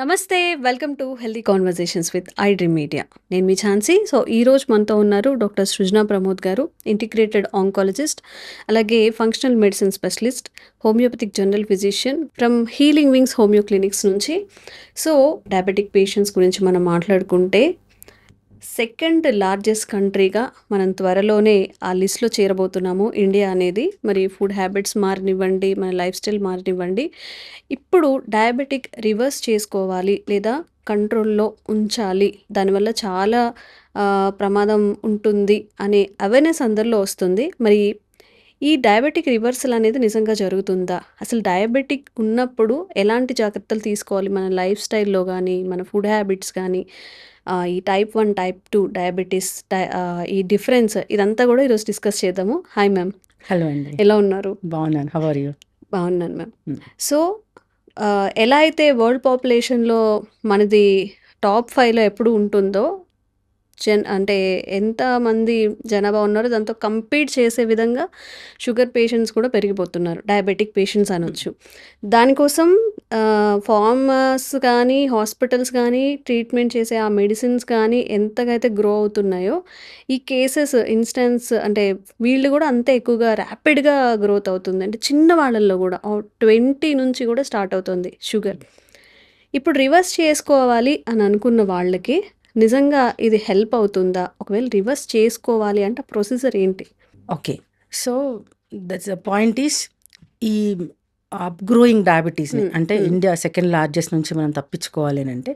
నమస్తే. Welcome to healthy conversations with I dream media. నేను మీ Jhansi. So ఈరోజు మనతో ఉన్నారు డాక్టర్ సృజన ప్రమోద్ గారు, ఇంటిగ్రేటెడ్ ఆంకాలజిస్ట్, అలాగే functional medicine specialist, homoeopathic general physician from healing wings homeo clinics నుంచి. సో డయాబెటిక్ పేషెంట్స్ గురించి మనం మాట్లాడుకుంటే సెకండ్ లార్జెస్ట్ కంట్రీగా మనం త్వరలోనే ఆ లిస్ట్లో చేరబోతున్నాము ఇండియా అనేది. మరి ఫుడ్ హ్యాబిట్స్ మారనివ్వండి, మన లైఫ్ స్టైల్ మారనివ్వండి, ఇప్పుడు డయాబెటిక్ రివర్స్ చేసుకోవాలి లేదా కంట్రోల్లో ఉంచాలి, దానివల్ల చాలా ప్రమాదం ఉంటుంది అనే అవేర్నెస్ అందరిలో వస్తుంది. మరి ఈ డయాబెటిక్ రివర్సల్ అనేది నిజంగా జరుగుతుందా? అసలు డయాబెటిక్ ఉన్నప్పుడు ఎలాంటి జాగ్రత్తలు తీసుకోవాలి మన లైఫ్ స్టైల్లో కానీ, మన ఫుడ్ హ్యాబిట్స్ కానీ, ఈ టైప్ 1, టైప్ 2 డయాబెటీస్, ఈ డిఫరెన్స్ ఇదంతా కూడా ఈరోజు డిస్కస్ చేద్దాము. Hi ma'am. హలో అండి, ఎలా ఉన్నారు? బాగున్నాను. How are you? బాగున్నాను మ్యామ్. సో ఎలా అయితే వరల్డ్ పాపులేషన్లో మనది టాప్ 5లో ఎప్పుడు ఉంటుందో, అంటే ఎంతమంది జనాభా ఉన్నారో దాంతో కంపీట్ చేసే విధంగా షుగర్ పేషెంట్స్ కూడా పెరిగిపోతున్నారు, డయాబెటిక్ పేషెంట్స్ అనొచ్చు. దానికోసం ఫార్మర్స్ కానీ, హాస్పిటల్స్ కానీ, ట్రీట్మెంట్ చేసే ఆ మెడిసిన్స్ కానీ ఎంతగా అయితే గ్రో అవుతున్నాయో, ఈ కేసెస్ ఇన్స్టెన్స్ అంటే వీళ్ళు కూడా అంతే ఎక్కువగా ర్యాపిడ్గా గ్రోత్ అవుతుంది. అంటే చిన్న వాళ్ళల్లో కూడా 20 నుంచి కూడా స్టార్ట్ అవుతుంది షుగర్. ఇప్పుడు రివర్స్ చేసుకోవాలి అని అనుకున్న వాళ్ళకి నిజంగా ఇది హెల్ప్ అవుతుందా? ఒకవేళ రివర్స్ చేసుకోవాలి అంటే ప్రొసీజర్ ఏంటి? Okay, so that's the point is, ఈ అప్గ్రోయింగ్ డయాబెటీస్ని అంటే ఇండియా సెకండ్ లార్జెస్ట్ నుంచి మనం తప్పించుకోవాలి అని అంటే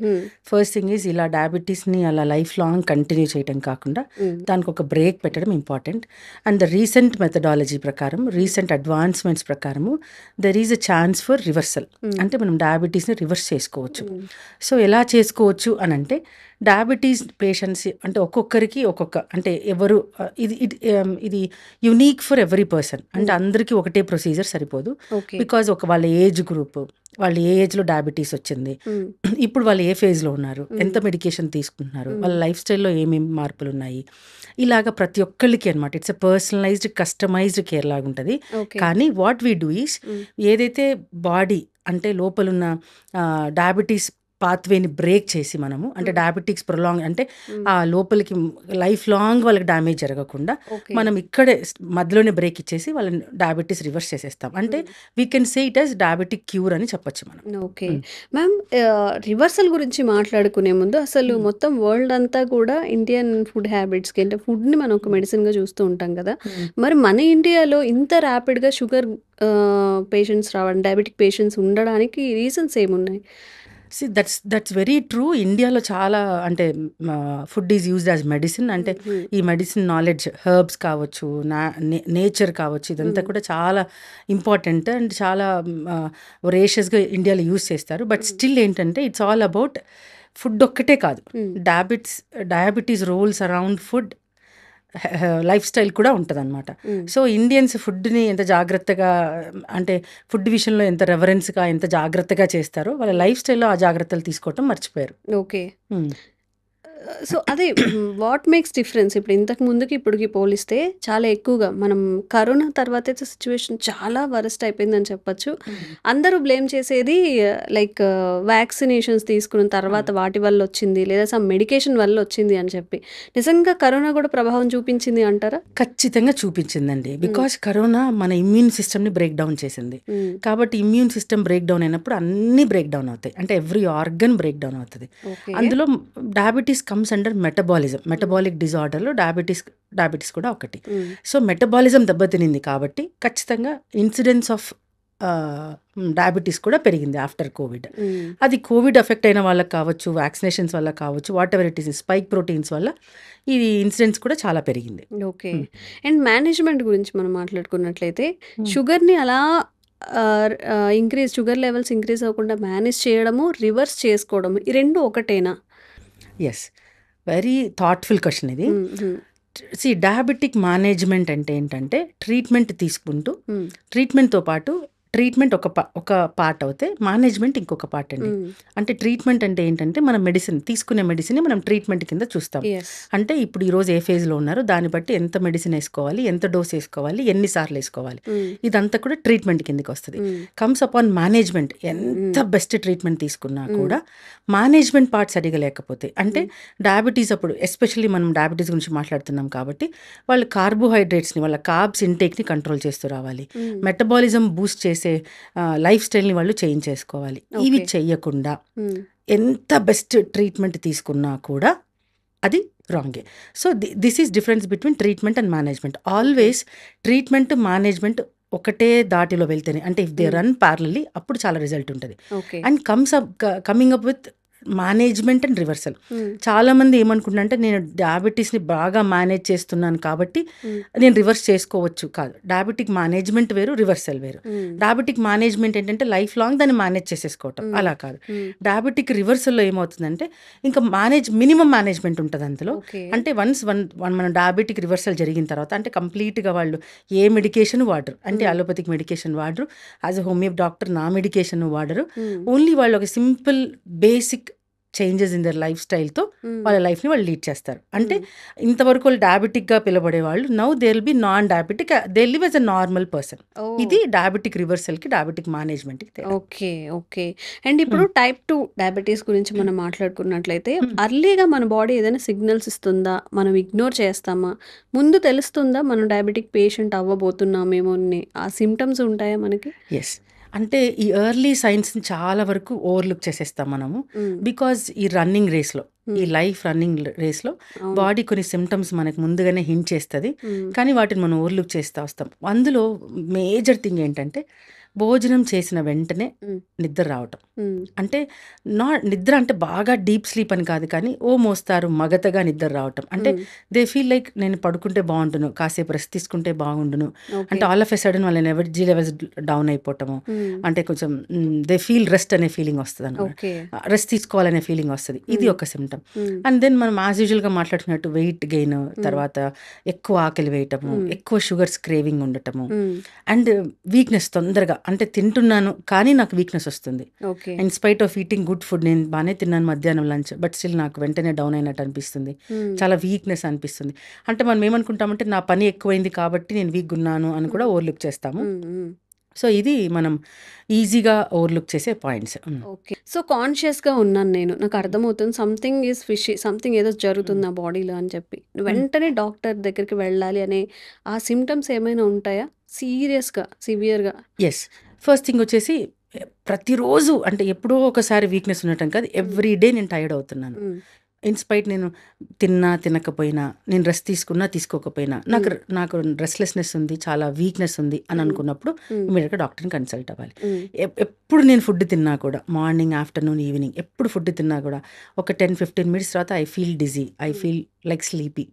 ఫస్ట్ థింగ్ ఈజ్ ఇలా డయాబెటీస్ని అలా లైఫ్ లాంగ్ కంటిన్యూ చేయడం కాకుండా దానికి ఒక బ్రేక్ పెట్టడం important. And the recent methodology ప్రకారం, రీసెంట్ అడ్వాన్స్మెంట్స్ ప్రకారము there is a chance for reversal. అంటే మనం డయాబెటీస్ని రివర్స్ చేసుకోవచ్చు. సో ఎలా చేసుకోవచ్చు అని అంటే, డయాబెటీస్ పేషెంట్స్ అంటే ఒక్కొక్కరికి ఒక్కొక్క, అంటే ఎవరు ఇది యునీక్ ఫర్ ఎవ్రీ పర్సన్. అంటే అందరికీ ఒకటే ప్రొసీజర్ సరిపోదు. బికాజ్ వాళ్ళ ఏజ్ గ్రూప్, వాళ్ళు ఏ ఏజ్లో డయాబెటీస్ వచ్చింది, ఇప్పుడు వాళ్ళు ఏ ఫేజ్లో ఉన్నారు, ఎంత మెడికేషన్ తీసుకుంటున్నారు, వాళ్ళ లైఫ్ స్టైల్లో ఏమేమి మార్పులు ఉన్నాయి, ఇలాగ ప్రతి ఒక్కళ్ళకి అనమాట. It's a personalized, customized care లాగా ఉంటుంది. కానీ వాట్ వీ డూ ఈస్, ఏదైతే బాడీ అంటే లోపలున్న డయాబెటీస్ పాత్వేని బ్రేక్ చేసి మనము, అంటే డయాబెటిక్స్ ప్రొలాంగ్ అంటే ఆ లోపలికి లైఫ్ లాంగ్ వాళ్ళకి డ్యామేజ్ జరగకుండా మనం ఇక్కడే మధ్యలోనే బ్రేక్ ఇచ్చేసి వాళ్ళని డయాబెటీస్ రివర్స్ చేసేస్తాం. అంటే we can say it as diabetic cure అని చెప్పొచ్చు మనం. ఓకే మ్యామ్, రివర్సల్ గురించి మాట్లాడుకునే ముందు అసలు మొత్తం వరల్డ్ అంతా కూడా ఇండియన్ ఫుడ్ హ్యాబిట్స్కి, అంటే ఫుడ్ని మనం ఒక మెడిసిన్గా చూస్తూ ఉంటాం కదా. మరి మన ఇండియాలో ఇంత ర్యాపిడ్గా షుగర్ పేషెంట్స్ రావడం, డయాబెటిక్ పేషెంట్స్ ఉండడానికి రీజన్స్ ఏమున్నాయి? That's very true. ఇండియాలో చాలా అంటే food is used as medicine. అంటే ఈ మెడిసిన్ నాలెడ్జ్, హెర్బ్స్ కావచ్చు, నేచర్ కావచ్చు, ఇదంతా కూడా చాలా ఇంపార్టెంట్ అండ్ చాలా రేషియస్గా ఇండియాలో యూజ్ చేస్తారు. బట్ స్టిల్ ఏంటంటే ఇట్స్ ఆల్ అబౌట్ ఫుడ్ ఒక్కటే కాదు. Diabetes rolls around food, life style కూడా ఉంటుంది అనమాట. సో ఇండియన్స్ ఫుడ్ని ఎంత జాగ్రత్తగా, అంటే ఫుడ్ విషయంలో ఎంత రెఫరెన్స్గా, ఎంత జాగ్రత్తగా చేస్తారో, వాళ్ళ లైఫ్ స్టైల్లో ఆ జాగ్రత్తలు తీసుకోవటం మర్చిపోయారు. ఓకే, సో అదే వాట్ మేక్స్ డిఫరెన్స్? ఇప్పుడు ఇంతకు ముందుకి ఇప్పటికి పోలిస్తే చాలా ఎక్కువగా మనం కరోనా తర్వాత అయితే సిచ్యువేషన్ చాలా వరస్ట్ అయిపోయిందని చెప్పచ్చు. అందరూ బ్లేమ్ చేసేది లైక్ వ్యాక్సినేషన్స్ తీసుకున్న తర్వాత వాటి వల్ల వచ్చింది, లేదా సమ్ మెడికేషన్ వల్ల వచ్చింది అని చెప్పి. నిజంగా కరోనా కూడా ప్రభావం చూపించింది అంటారా? ఖచ్చితంగా చూపించిందండి. బికాస్ కరోనా మన ఇమ్యూన్ సిస్టమ్ని బ్రేక్ డౌన్ చేసింది. కాబట్టి ఇమ్యూన్ సిస్టమ్ బ్రేక్ డౌన్ అయినప్పుడు అన్నీ బ్రేక్ డౌన్ అవుతాయి. అంటే ఎవ్రీ ఆర్గన్ బ్రేక్ డౌన్ అవుతుంది. అందులో diabetes comes under metabolism. Metabolic డిజార్డర్లో డయాబెటీస్ కూడా ఒకటి. సో మెటబాలిజం దెబ్బతినింది కాబట్టి ఖచ్చితంగా ఇన్సిడెన్స్ ఆఫ్ డయాబెటీస్ కూడా పెరిగింది ఆఫ్టర్ కోవిడ్. అది కోవిడ్ ఎఫెక్ట్ అయిన వాళ్ళకి కావచ్చు, వ్యాక్సినేషన్స్ వల్ల కావచ్చు, what ever it is, spike proteins వల్ల ఈ ఇన్సిడెన్స్ కూడా చాలా పెరిగింది. ఓకే, అండ్ మేనేజ్మెంట్ గురించి మనం మాట్లాడుకున్నట్లయితే షుగర్ని అలా షుగర్ లెవెల్స్ ఇంక్రీజ్ అవ్వకుండా మేనేజ్ చేయడము, రివర్స్ చేసుకోవడము, ఈ రెండు ఒకటేనా? ఎస్, వెరీ థాట్ఫుల్ క్వశ్చన్ ఇది. డయాబెటిక్ మేనేజ్మెంట్ అంటే ఏంటంటే ట్రీట్మెంట్ తీసుకుంటూ, ట్రీట్మెంట్తో పాటు ట్రీట్మెంట్ ఒక పార్ట్ అవుతే మేనేజ్మెంట్ ఇంకొక పార్ట్ అండి. అంటే ట్రీట్మెంట్ అంటే ఏంటంటే మనం తీసుకునే మెడిసిన్ మనం ట్రీట్మెంట్ కింద చూస్తాం. అంటే ఇప్పుడు ఈరోజు ఏ ఫేజ్లో ఉన్నారో దాన్ని బట్టి ఎంత మెడిసిన్ వేసుకోవాలి, ఎంత డోస్ వేసుకోవాలి, ఎన్నిసార్లు వేసుకోవాలి, ఇదంతా కూడా ట్రీట్మెంట్ కిందకి వస్తుంది. Comes upon management. ఎంత బెస్ట్ ట్రీట్మెంట్ తీసుకున్నా కూడా మేనేజ్మెంట్ పార్ట్ సరిగా లేకపోతే, అంటే డయాబెటీస్ అప్పుడు ఎస్పెషల్లీ మనం డయాబెటీస్ గురించి మాట్లాడుతున్నాం కాబట్టి వాళ్ళు కార్బోహైడ్రేట్స్ని, వాళ్ళ కార్బ్స్ ఇంటేక్ని కంట్రోల్ చేస్తూ రావాలి. మెటబాలిజం బూస్ట్ చేసే లైఫ్ స్టైల్ని వాళ్ళు చేంజ్ చేసుకోవాలి. ఇవి చెయ్యకుండా ఎంత బెస్ట్ ట్రీట్మెంట్ తీసుకున్నా కూడా అది రాంగే. So this is difference between treatment and management. Always treatment management ఒకటే దాటిలో వెళ్తేనే, అంటే ఇఫ్ దే రన్ ప్యారలల్లీ అప్పుడు చాలా రిజల్ట్ ఉంటుంది. And coming up with management and reversal. చాలా మంది ఏమనుకుంటున్నారంటే నేను డయాబెటీస్ని బాగా మేనేజ్ చేస్తున్నాను కాబట్టి నేను రివర్స్ చేసుకోవచ్చు. కాదు, డయాబెటిక్ మేనేజ్మెంట్ వేరు, రివర్సల్ వేరు. డయాబెటిక్ మేనేజ్మెంట్ ఏంటంటే లైఫ్ లాంగ్ దాన్ని మేనేజ్ చేసేసుకోవటం, అలా కాదు. డయాబెటిక్ రివర్సల్లో ఏమవుతుందంటే ఇంకా మినిమం మేనేజ్మెంట్ ఉంటుంది అందులో. అంటే వన్స్ మన డయాబెటిక్ రివర్సల్ జరిగిన తర్వాత అంటే కంప్లీట్గా వాళ్ళు ఏ మెడికేషన్ వాడరు, అంటే అలోపతిక్ మెడికేషన్ వాడరు, యాజ్ అ హోమియో డాక్టర్ నా మెడికేషన్ వాడరు. ఓన్లీ వాళ్ళు ఒక simple basic changes in their life స్టైల్తో వాళ్ళ లైఫ్ని వాళ్ళు లీడ్ చేస్తారు. అంటే ఇంతవరకు వాళ్ళు డయాబెటిక్గా పిలబడే వాళ్ళు now they will be non diabetic, they live as a normal person. ఇది డయాబెటిక్ రివర్సల్కి డయాబెటిక్ మేనేజ్మెంట్కి. ఓకే. అండ్ ఇప్పుడు టైప్ 2 డయాబెటీస్ గురించి మనం మాట్లాడుకున్నట్లయితే అర్లీగా మన బాడీ ఏదైనా సిగ్నల్స్ ఇస్తుందా, మనం ఇగ్నోర్ చేస్తామా, ముందు తెలుస్తుందా మనం డయాబెటిక్ పేషెంట్ అవ్వబోతున్నామేమో అని ఆ సిమ్టమ్స్ ఉంటాయా మనకి? ఎస్, అంటే ఈ ఎర్లీ సైన్స్ని చాలా వరకు ఓవర్లుక్ చేసేస్తాం మనము. బికాజ్ ఈ రన్నింగ్ రేస్లో, ఈ లైఫ్ రన్నింగ్ రేస్లో బాడీ కొన్ని సిమ్టమ్స్ మనకు ముందుగానే హింట్ చేస్తుంది, కానీ వాటిని మనం ఓవర్లుక్ చేస్తూ వస్తాం. అందులో మేజర్ థింగ్ ఏంటంటే భోజనం చేసిన వెంటనే నిద్ర రావటం. అంటే నిద్ర అంటే బాగా డీప్ స్లీప్ అని కాదు, కానీ ఓ మోస్తారు మగతగా నిద్ర రావటం. అంటే దే ఫీల్ లైక్ నేను పడుకుంటే బాగుండును, కాసేపు రెస్ట్ తీసుకుంటే బాగుండును, అంటే ఆల్ ఆఫ్ ఎ సడన్ వాళ్ళ ఎనర్జీ లెవెల్స్ డౌన్ అయిపోవటము, అంటే కొంచెం దే ఫీల్ రెస్ట్ అనే ఫీలింగ్ వస్తుంది అన్నమాట, రెస్ట్ తీసుకోవాలనే ఫీలింగ్ వస్తుంది. ఇది ఒక సిమ్టమ్. అండ్ దెన్ మనం యాజ్ యూజువల్గా మాట్లాడుకున్నట్టు వెయిట్ గెయిన్, తర్వాత ఎక్కువ ఆకలి వేయటము, ఎక్కువ షుగర్స్ క్రేవింగ్ ఉండటము, అండ్ వీక్నెస్ తొందరగా, అంటే తింటున్నాను కానీ నాకు వీక్నెస్ వస్తుంది. In spite of eating good food, నేను బాగానే తిన్నాను మధ్యాహ్నం లంచ్, బట్ స్టిల్ నాకు వెంటనే డౌన్ అయినట్టు అనిపిస్తుంది, చాలా వీక్నెస్ అనిపిస్తుంది. అంటే మనం ఏమనుకుంటామంటే నా పని ఎక్కువైంది కాబట్టి నేను వీక్ ఉన్నాను అని కూడా ఓవర్లుక్ చేస్తాము. సో ఇది మనం ఈజీగా ఓవర్లుక్ చేసే పాయింట్స్. ఓకే. సో కాన్షియస్గా ఉన్నాను నేను, నాకు అర్థమవుతుంది సంథింగ్ ఈజ్ ఫిషీ, సంథింగ్ ఏదో జరుగుతుంది నా బాడీలో అని చెప్పి వెంటనే డాక్టర్ దగ్గరికి వెళ్ళాలి అనే ఆ సిమ్టమ్స్ ఏమైనా ఉంటాయా సీరియస్గా, సివియర్గా? ఎస్, ఫస్ట్ థింగ్ వచ్చేసి ప్రతిరోజు, అంటే ఎప్పుడో ఒకసారి వీక్నెస్ ఉండటం కాదు, ఎవ్రీ డే నేను టైర్డ్ అవుతున్నాను. ఇన్స్పైట్ నేను తినకపోయినా, నేను రెస్ట్ తీసుకున్నా తీసుకోకపోయినా నాకు రెస్ట్లెస్నెస్ ఉంది, చాలా వీక్నెస్ ఉంది అని అనుకున్నప్పుడు ఇమీడియట్గా డాక్టర్ని కన్సల్ట్ అవ్వాలి. ఎప్పుడు నేను ఫుడ్ తిన్నా కూడా, మార్నింగ్ ఆఫ్టర్నూన్ ఈవినింగ్ ఎప్పుడు ఫుడ్ తిన్నా కూడా ఒక 10-15 మినిట్స్ తర్వాత I feel dizzy, I feel like sleepy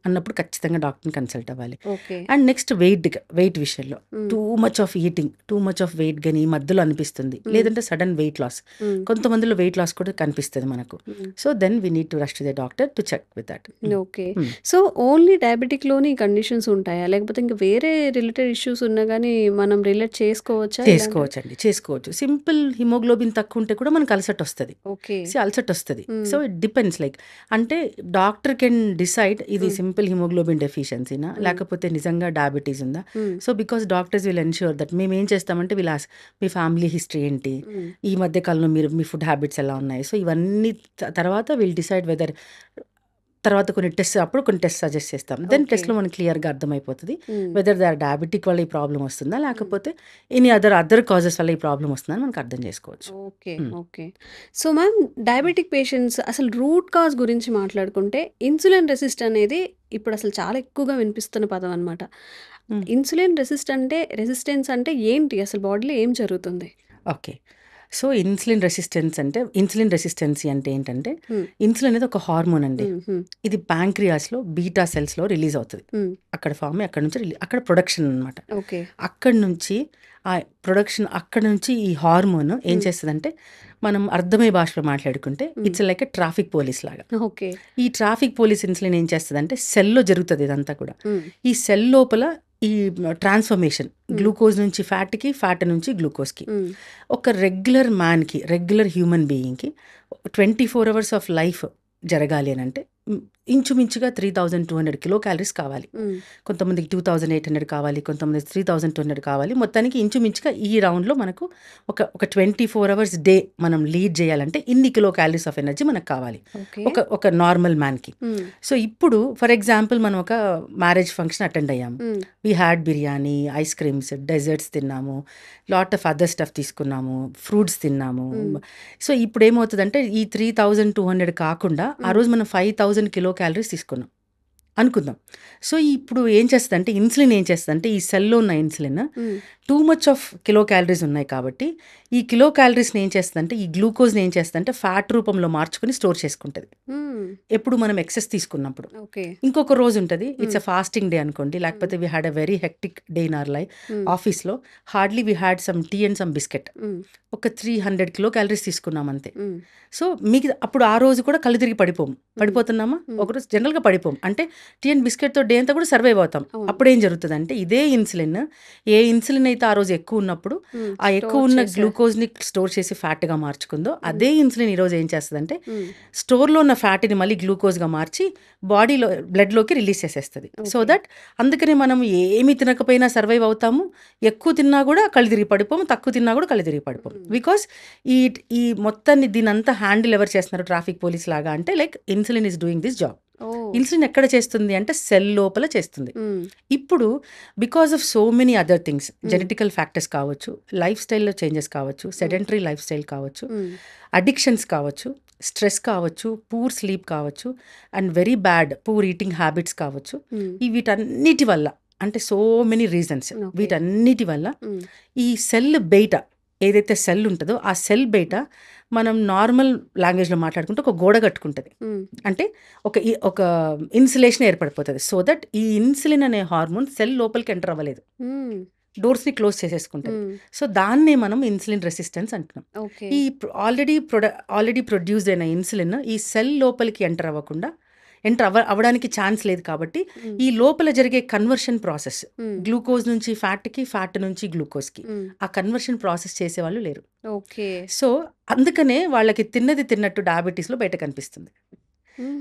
అన్నప్పుడు ఖచ్చితంగా డాక్టర్ని కన్సల్ట్ అవ్వాలి. అండ్ నెక్స్ట్ వెయిట్ విషయంలో too much of eating, too much of weight గని ఈ మధ్యలో అనిపిస్తుంది, లేదంటే సడన్ వెయిట్ లాస్, కొంతమందిలో వెయిట్ లాస్ కూడా కనిపిస్తుంది మనకు. So then we need to rush to the doctor to check with that. Okay. So only డయాబెటిక్లోని conditions ఉంటాయా, లేకపోతే ఇంకా వేరే రిలేటెడ్ ఇష్యూస్ ఉన్నా కానీ మనం రిలేట్ చేసుకోవచ్చా? చేసుకోవచ్చండి, చేసుకోవచ్చు. సింపుల్ హిమోగ్లోబిన్ తక్కువ ఉంటే కూడా మనకు అల్సట్ వస్తుంది. అల్సట్ వస్తుంది. సో ఇట్ డిపెండ్స్, లైక్ అంటే డాక్టర్ కెన్ డిసైడ్ ఇది సింపుల్ హిమోగ్లోబిన్ డెఫిషియన్సీనా లేకపోతే నిజంగా డయాబెటీస్ ఉందా. So because doctors will ensure that మేము ఏం చేస్తామంటే will ask me family history ఏంటి, ఈ మధ్య కాలంలో మీ ఫుడ్ హ్యాబిట్స్ ఎలా ఉన్నాయి. సో ఇవన్నీ తర్వాత విల్ డిసైడ్ వెదర్, తర్వాత కొన్ని టెస్ట్ సజెస్ట్ చేస్తాం. దెన్ టెస్ట్లో మనకి క్లియర్గా అర్థమైపోతుంది వెదర్ దే ఆర్ డయాబెటిక్ వల్ల ఈ ప్రాబ్లం వస్తుందా, లేకపోతే ఎనీ అదర్ కాజెస్ వల్ల ఈ ప్రాబ్లం వస్తుందని మనకు అర్థం చేసుకోవచ్చు. Okay. So ma'am, diabetic patients అసలు రూట్ కాజ్ గురించి మాట్లాడుకుంటే ఇన్సులిన్ రెసిస్ట్ అనేది ఇప్పుడు అసలు చాలా ఎక్కువగా వినిపిస్తున్న పదం అనమాట. ఇన్సులిన్ రెసిస్టెన్స్ అంటే ఏంటి, అసలు బాడీలో ఏం జరుగుతుంది? ఓకే. సో ఇన్సులిన్ రెసిస్టెన్సీ అంటే ఏంటంటే, ఇన్సులిన్ అనేది ఒక హార్మోన్ అండి. ఇది ప్యాంక్రియాస్లో బీటా సెల్స్లో రిలీజ్ అవుతుంది. అక్కడ ఫామ్ అక్కడ నుంచి అక్కడ ప్రొడక్షన్ అనమాట. అక్కడ నుంచి ఈ హార్మోన్ ఏం చేస్తుందంటే, మనం అర్థమయ్యే భాషలో మాట్లాడుకుంటే it's like a traffic police లాగా. ఈ ట్రాఫిక్ పోలీస్ ఇన్సులిన్ ఏం చేస్తుందంటే సెల్లో జరుగుతుంది ఇదంతా కూడా. ఈ సెల్ లోపల ఈ ట్రాన్స్ఫర్మేషన్ గ్లూకోజ్ నుంచి ఫ్యాట్కి, ఫ్యాట్ నుంచి గ్లూకోజ్కి ఒక రెగ్యులర్ మ్యాన్కి, రెగ్యులర్ హ్యూమన్ బీయింగ్కి 24 hours ఆఫ్ లైఫ్ జరగాలి అని అంటే ఇంచుమించుగా 3200 కిలో క్యాలరీస్ కావాలి. కొంతమందికి 2800 కావాలి, కొంతమందికి 3200 కావాలి. మొత్తానికి ఇంచుమించుగా ఈ రౌండ్లో మనకు ఒక 24 hours డే మనం లీడ్ చేయాలంటే ఇన్ని కిలో క్యాలరీస్ ఆఫ్ ఎనర్జీ మనకు కావాలి ఒక నార్మల్ మ్యాన్కి. సో ఇప్పుడు ఫర్ ఎగ్జాంపుల్ మనం ఒక మ్యారేజ్ ఫంక్షన్ అటెండ్ అయ్యాము. We had biryani, ice creams, desserts తిన్నాము, లాట్ ఆఫ్ అదర్ స్టఫ్ తీసుకున్నాము, ఫ్రూట్స్ తిన్నాము. సో ఇప్పుడు ఏమవుతుందంటే ఈ 3200 కాకుండా ఆ రోజు మనం 5000 కిలో క్యాలరీస్ తీసుకున్నాం అనుకుందాం. సో ఇప్పుడు ఏం చేస్తుందంటే ఇన్సులిన్ ఏం చేస్తుందంటే ఈ సెల్లో ఉన్న insulin two much of kilo calories ఉన్నాయి కాబట్టి ఈ కిలో క్యాలరీస్ని ఏం చేస్తుందంటే ఈ గ్లూకోజ్ని ఏం చేస్తుందంటే ఫ్యాట్ రూపంలో మార్చుకుని స్టోర్ చేసుకుంటుంది ఎప్పుడు మనం ఎక్సెస్ తీసుకున్నప్పుడు. ఇంకొక రోజు ఉంటుంది, ఇట్స్ అ ఫాస్టింగ్ డే అనుకోండి, లేకపోతే we had a very hectic day in our life. ఆఫీస్లో hardly we had some tea and some biscuit, ఒక 300 కిలో క్యాలరీస్ తీసుకున్నాం అంతే. సో మీకు అప్పుడు ఆ రోజు కూడా కళ్ళు తిరిగి పడిపోతున్నామా? ఒకరోజు జనరల్గా పడిపోం, అంటే టీ అండ్ బిస్కెట్తో డే అంతా కూడా సర్వైవ్ అవుతాం. అప్పుడు ఏం జరుగుతుంది అంటే ఇదే ఇన్సులిన్, ఏ ఇన్సులిన్ అయితే ఆ రోజు ఎక్కువ ఉన్నప్పుడు ఆ ఎక్కువ ఉన్న గ్లూకోజ్ని స్టోర్ చేసి ఫ్యాట్గా మార్చుకుందో అదే ఇన్సులిన్ ఈరోజు ఏం చేస్తుందంటే స్టోర్లో ఉన్న ఫ్యాట్ని మళ్ళీ గ్లూకోజ్గా మార్చి బాడీలో బ్లడ్లోకి రిలీజ్ చేసేస్తుంది. సో దట్ అందుకని మనం ఏమి తినకపోయినా సర్వైవ్ అవుతాము, ఎక్కువ తిన్నా కూడా కళ్ళు తిరిగి పడిపోము, తక్కువ తిన్నా కూడా కళ్ళు తిరిగి పడిపోము. బికాస్ ఈ మొత్తాన్ని దీనంతా హ్యాండిల్ ఎవరు చేస్తున్నారు, ట్రాఫిక్ పోలీస్ లాగా అంటే like insulin is doing this job. Insulin ఎక్కడ చేస్తుంది అంటే సెల్ లోపల చేస్తుంది. ఇప్పుడు because of so many other things, genetical factors కావచ్చు, లైఫ్ స్టైల్లో చేంజెస్ కావచ్చు, సెడెంటరీ లైఫ్ స్టైల్ కావచ్చు, అడిక్షన్స్ కావచ్చు, స్ట్రెస్ కావచ్చు, పూర్ స్లీప్ కావచ్చు, and very bad poor eating habits కావచ్చు, వీటన్నిటి వల్ల అంటే సో మెనీ రీజన్స్, వీటన్నిటి వల్ల ఈ సెల్ బయట ఏదైతే సెల్ ఉంటుందో ఆ సెల్ బయట మనం నార్మల్ లాంగ్వేజ్లో మాట్లాడుకుంటే ఒక గోడ కట్టుకుంటుంది, అంటే ఒక ఇన్సులేషన్ ఏర్పడిపోతుంది. సో దట్ ఈ ఇన్సులిన్ అనే హార్మోన్ సెల్ లోపలికి ఎంటర్ అవ్వలేదు, డోర్స్ని క్లోజ్ చేసేసుకుంటుంది. సో దాన్నే మనం ఇన్సులిన్ రెసిస్టెన్స్ అంటున్నాం. ఈ ఆల్రెడీ ప్రొడ్యూస్ అయిన ఇన్సులిన్ ఈ సెల్ లోపలికి ఎంటర్ అవ్వడానికి ఛాన్స్ లేదు కాబట్టి ఈ లోపల జరిగే కన్వర్షన్ ప్రాసెస్, గ్లూకోజ్ నుంచి ఫ్యాట్కి, ఫ్యాట్ నుంచి గ్లూకోజ్కి, ఆ కన్వర్షన్ ప్రాసెస్ చేసేవాళ్ళు లేరు. సో అందుకనే వాళ్ళకి తిన్నది తిన్నట్టు డయాబెటీస్లో బయట కనిపిస్తుంది.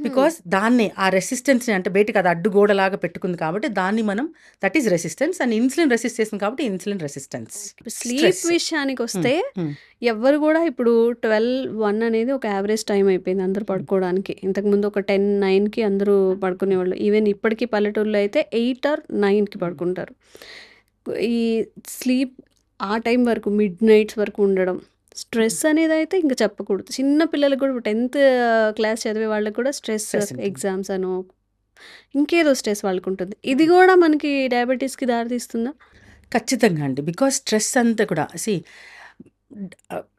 బికాస్ దాన్ని ఆ రెసిస్టెన్స్ని అంటే బయటకు అది అడ్డుగోడలాగా పెట్టుకుంది కాబట్టి దాన్ని మనం that is resistance, and insulin resist చేస్తుంది కాబట్టి ఇన్సులిన్ రెసిస్టెన్స్. స్లీప్ విషయానికి వస్తే ఎవరు కూడా ఇప్పుడు 12-1 అనేది ఒక యావరేజ్ టైం అయిపోయింది అందరూ పడుకోవడానికి. ఇంతకుముందు ఒక 10-9కి అందరూ పడుకునేవాళ్ళు. ఈవెన్ ఇప్పటికీ పల్లెటూరులో అయితే 8 or 9కి పడుకుంటారు. ఈ స్లీప్ ఆ టైం వరకు మిడ్ నైట్స్ వరకు ఉండడం, స్ట్రెస్ అనేది అయితే ఇంకా చెప్పకూడదు. చిన్న పిల్లలకు కూడా 10th క్లాస్ చదివే వాళ్ళకి కూడా స్ట్రెస్, ఎగ్జామ్స్ అనో ఇంకేదో స్ట్రెస్ వాళ్ళకు ఉంటుంది. ఇది కూడా మనకి డయాబెటీస్కి దారితీస్తుందా? ఖచ్చితంగా అండి. బికాస్ స్ట్రెస్ అంతా కూడా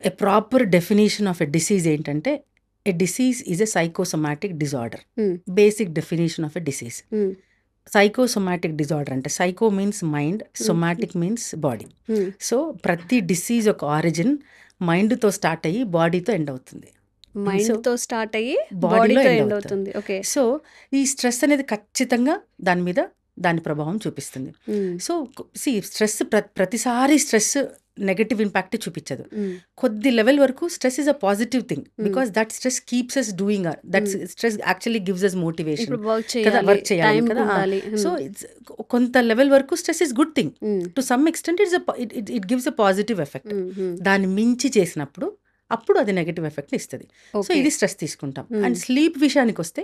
a proper definition of a disease ఏంటంటే a disease is a psychosomatic disorder. Basic definition of a disease. Psychosomatic disorder అంటే psycho means mind, somatic means body. So ప్రతి డిసీజ్ ఒక ఆరిజిన్ మైండ్తో స్టార్ట్ అయ్యి బాడీతో end అవుతుంది. మైండ్తో స్టార్ట్ అయ్యి బాడీలో ఎండ్ అవుతుంది. ఓకే. సో ఈ స్ట్రెస్ అనేది ఖచ్చితంగా దాని ప్రభావం చూపిస్తుంది. సో స్ట్రెస్ ప్రతిసారి స్ట్రెస్ నెగటివ్ ఇంపాక్ట్ చూపించదు. కొద్ది లెవెల్ వరకు stress is a positive thing because that stress keeps us doing, that stress actually gives us motivation కదా, వర్క్ చేయాలి కదా. సో కొంత లెవెల్ వరకు stress is good thing to some extent. It gives a positive effect. దాన్ని మించి చేసినప్పుడు అప్పుడు అది నెగటివ్ ఎఫెక్ట్ని ఇస్తుంది. సో ఇది స్ట్రెస్ తీసుకుంటాం. అండ్ స్లీప్ విషయానికి వస్తే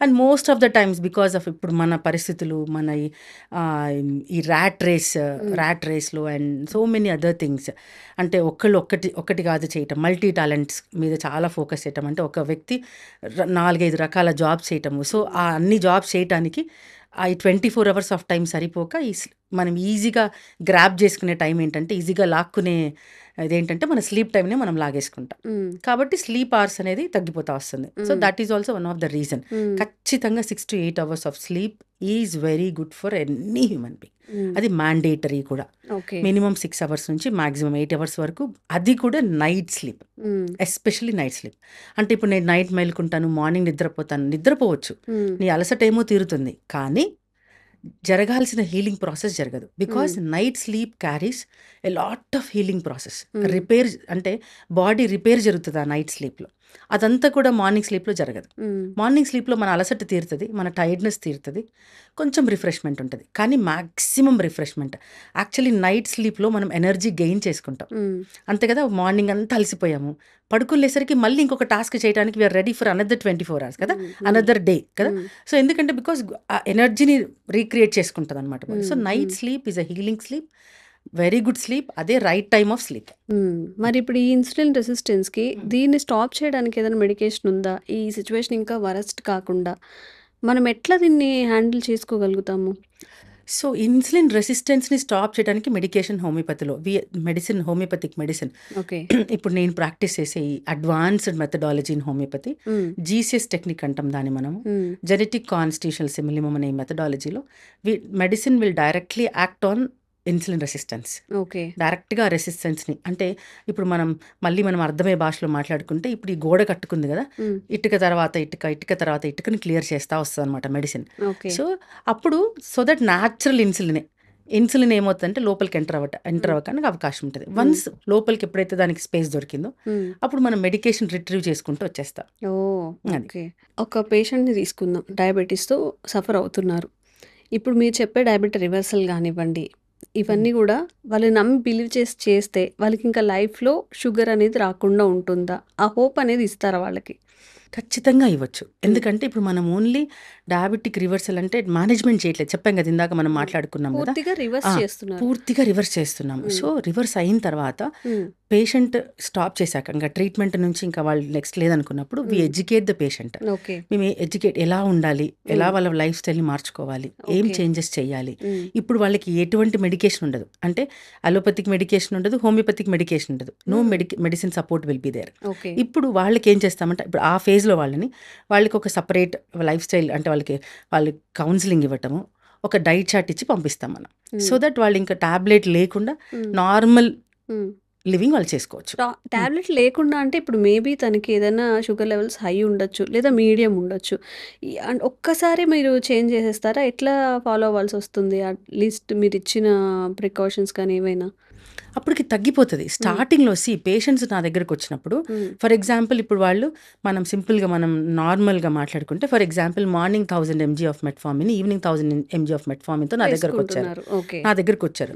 and most of the times because of ఇప్పుడు మన పరిస్థితులు, మన ఈ ర్యాట్ రేస్లో and so many other things, అంటే ఒకటి కాదు చేయటం, మల్టీ టాలెంట్స్ మీద చాలా ఫోకస్ చేయటం, అంటే ఒక వ్యక్తి 4-5 రకాల జాబ్స్ చేయటము. సో ఆ అన్ని జాబ్స్ చేయటానికి ఈ 24 hours ఆఫ్ టైం సరిపోక మనం ఈజీగా గ్రాప్ చేసుకునే టైం ఏంటంటే, ఈజీగా లాక్కునే అదేంటంటే మన స్లీప్ టైంనే మనం లాగేసుకుంటాం. కాబట్టి స్లీప్ అవర్స్ అనేది తగ్గిపోతా వస్తుంది. So that is also one of the reason. ఖచ్చితంగా 6 to 8 hours of sleep is very good for any human being. అది మ్యాండేటరీ కూడా. మినిమం 6 hours నుంచి మాక్సిమం 8 hours వరకు, అది కూడా night sleep, especially night sleep. అంటే ఇప్పుడు నేను నైట్ మేలుకుంటాను, మార్నింగ్ నిద్రపోవచ్చు, నీ అలసట ఏమో తీరుతుంది, కానీ జరగాల్సిన హీలింగ్ ప్రాసెస్ జరగదు. Because night sleep carries a lot of healing process. Repair అంటే బాడీ రిపేర్ జరుగుతుంది ఆ నైట్ స్లీప్లో. అదంతా కూడా మార్నింగ్ స్లీప్లో జరగదు. మార్నింగ్ స్లీప్లో మన అలసట తీరుతుంది, మన టైర్డ్నెస్ తీరుతుంది, కొంచెం రిఫ్రెష్మెంట్ ఉంటుంది. కానీ మ్యాక్సిమం రిఫ్రెష్మెంట్ యాక్చువల్లీ నైట్ స్లీప్లో మనం ఎనర్జీ గెయిన్ చేసుకుంటాం. అంతే కదా, మార్నింగ్ అంతా అలసిపోయాము, పడుకునేసరికి మళ్ళీ ఇంకొక టాస్క్ చేయడానికి we are ready for another 24 hours కదా, అనదర్ డే కదా. సో ఎందుకంటే బికాస్ ఆ ఎనర్జీని రీక్రియేట్ చేసుకుంటుంది అనమాట. So night sleep is a healing sleep, very good sleep, అదే రైట్ టైమ్ ఆఫ్ స్లీప్. మరి ఇప్పుడు ఈ ఇన్సులిన్ రెసిస్టెన్స్కి దీన్ని స్టాప్ చేయడానికి ఏదైనా మెడికేషన్ ఉందా? ఈ సిచ్యువేషన్ ఇంకా వరస్ట్ కాకుండా మనం ఎట్లా దీన్ని హ్యాండిల్ చేసుకోగలుగుతాము? సో ఇన్సులిన్ రెసిస్టెన్స్ని స్టాప్ చేయడానికి మెడికేషన్ హోమియోపతిలో హోమియోపతిక్ మెడిసిన్ ఓకే. ఇప్పుడు నేను ప్రాక్టీస్ చేసే ఈ advanced methodology in homeopathy, GCS technique అంటాం దాన్ని మనము, జెనెటిక్ కాన్స్టిట్యూషనల్ సిమిలిమం అనే మెథడాలజీలో medicine will directly act on insulin resistance. Okay. డైరెక్ట్గా రెసిస్టెన్స్ని, అంటే ఇప్పుడు మనం అర్థమయ్యే భాషలో మాట్లాడుకుంటే, ఇప్పుడు ఈ గోడ కట్టుకుంది కదా, ఇటుక తర్వాత ఇటుకని క్లియర్ చేస్తూ వస్తుంది అనమాట మెడిసిన్. సో అప్పుడు దట్ న్యాచురల్ ఇన్సులిన్ ఏమవుతుందంటే లోపలికి ఎంటర్ అవ్వడానికి అవకాశం ఉంటుంది. వన్స్ లోపలికి ఎప్పుడైతే దానికి స్పేస్ దొరికిందో అప్పుడు మనం మెడికేషన్ రిట్రీవ్ చేసుకుంటూ వచ్చేస్తాం. ఓకే. ఒక పేషెంట్ని తీసుకుందాం, డయాబెటీస్తో సఫర్ అవుతున్నారు. ఇప్పుడు మీరు చెప్పే డయాబెటీ రివర్సల్ కానివ్వండి, ఇవన్నీ కూడా వాళ్ళు నమ్మి బిలీవ్ చేస్తే వాళ్ళకి ఇంకా లైఫ్లో షుగర్ అనేది రాకుండా ఉంటుందా? ఆ హోప్ అనేది ఇస్తారా వాళ్ళకి? ఖచ్చితంగా ఇవ్వచ్చు. ఎందుకంటే ఇప్పుడు మనం ఓన్లీ డయాబెటిక్ రివర్సల్ అంటే మేనేజ్మెంట్ చేయట్లేదు, చెప్పాం కదా ఇందాక మనం మాట్లాడుకున్నాం కదా, పూర్తిగా రివర్స్ చేస్తున్నాము. సో రివర్స్ అయిన తర్వాత పేషెంట్ స్టాప్ చేశాక ఇంకా ట్రీట్మెంట్ నుంచి ఇంకా వాళ్ళు నెక్స్ట్ లేదనుకున్నప్పుడు వి ఎడ్యుకేట్ ద పేషెంట్. మేము ఎలా ఉండాలి, ఎలా వాళ్ళ లైఫ్ స్టైల్ని మార్చుకోవాలి, ఏం చేంజెస్ చేయాలి. ఇప్పుడు వాళ్ళకి ఎటువంటి మెడికేషన్ ఉండదు, అంటే అలోపతిక్ మెడికేషన్ ఉండదు, హోమియోపతిక్ మెడికేషన్ ఉండదు, no medicine support will be there. ఇప్పుడు వాళ్ళకి ఏం చేస్తామంటే, ఇప్పుడు ఆ ఫేజ్లో వాళ్ళకి ఒక సపరేట్ లైఫ్ స్టైల్, అంటే వాళ్ళకి కౌన్సిలింగ్ ఇవ్వటము, ఒక డైట్ చార్ట్ ఇచ్చి పంపిస్తాం మనం. సో దట్ వాళ్ళు ఇంకా టాబ్లెట్ లేకుండా నార్మల్ లివింగ్ వాళ్ళు చేసుకోవచ్చు. టాబ్లెట్ లేకుండా అంటే ఇప్పుడు మేబీ తనకి ఏదైనా షుగర్ లెవెల్స్ హై ఉండొచ్చు, లేదా మీడియం ఉండొచ్చు. ఒక్కసారి మీరు చేంజ్ చేసేస్తారా? ఎట్లా ఫాలో అవ్వాల్సి వస్తుంది? అట్లీస్ట్ మీరు ఇచ్చిన ప్రికాషన్స్ కానీ ఏవైనా? అప్పటికి తగ్గిపోతుంది. స్టార్టింగ్లో పేషెంట్స్ నా దగ్గరకు వచ్చినప్పుడు, ఫర్ ఎగ్జాంపుల్ ఇప్పుడు వాళ్ళు మనం సింపుల్గా మనం నార్మల్గా మాట్లాడుకుంటే, for example morning 1000 mg of metformin, evening 1000 mg of మెట్ఫార్మిన్తో నా దగ్గరకు వచ్చారు.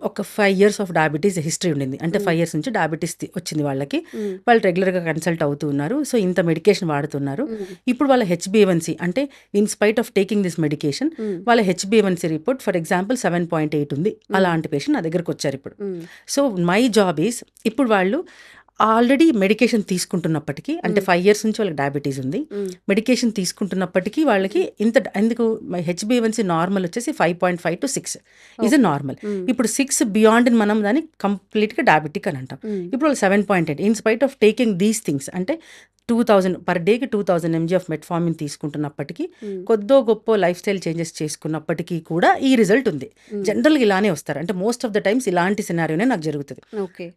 ఒక 5 years ఆఫ్ డయాబెటీస్ హిస్టరీ ఉండింది, అంటే 5 years నుంచి డయాబెటీస్ వచ్చింది వాళ్ళకి. వాళ్ళు రెగ్యులర్గా కన్సల్ట్ అవుతూ ఉన్నారు, సో ఇంత మెడికేషన్ వాడుతున్నారు. ఇప్పుడు వాళ్ళ HbA1c, అంటే in spite of taking this medication వాళ్ళ HbA1c రిపోర్ట్ ఫర్ ఎగ్జాంపుల్ 7.8 ఉంది. అలాంటి పేషెంట్ నా దగ్గరకు వచ్చారు ఇప్పుడు. సో మై జాబ్ ఈస్, ఇప్పుడు వాళ్ళు ఆల్రెడీ మెడికేషన్ తీసుకుంటున్నప్పటికీ, అంటే 5 years నుంచి వాళ్ళకి డయాబెటీస్ ఉంది, మెడికేషన్ తీసుకుంటున్నప్పటికీ వాళ్ళకి ఎందుకు HbA1c నార్మల్ వచ్చేసి 5.5 to 6 ఈజ్ ఎ నార్మల్. ఇప్పుడు 6 బియాండ్ మనం దాన్ని కంప్లీట్గా డయాబెటిక్ అని అంటాం. ఇప్పుడు వాళ్ళు 7.8 in spite of taking these things, అంటే 2000 పర్ డేకి 2000 mg ఆఫ్ మెట్ఫార్మిన్ తీసుకుంటున్నప్పటికీ, కొద్దో గొప్ప లైఫ్ స్టైల్ చేంజెస్ చేసుకున్నప్పటికీ కూడా ఈ రిజల్ట్ ఉంది. జనరల్గా ఇలానే వస్తారు, అంటే మోస్ట్ ఆఫ్ ద టైమ్స్ ఇలాంటి సినారియోనే నాకు జరుగుతుంది.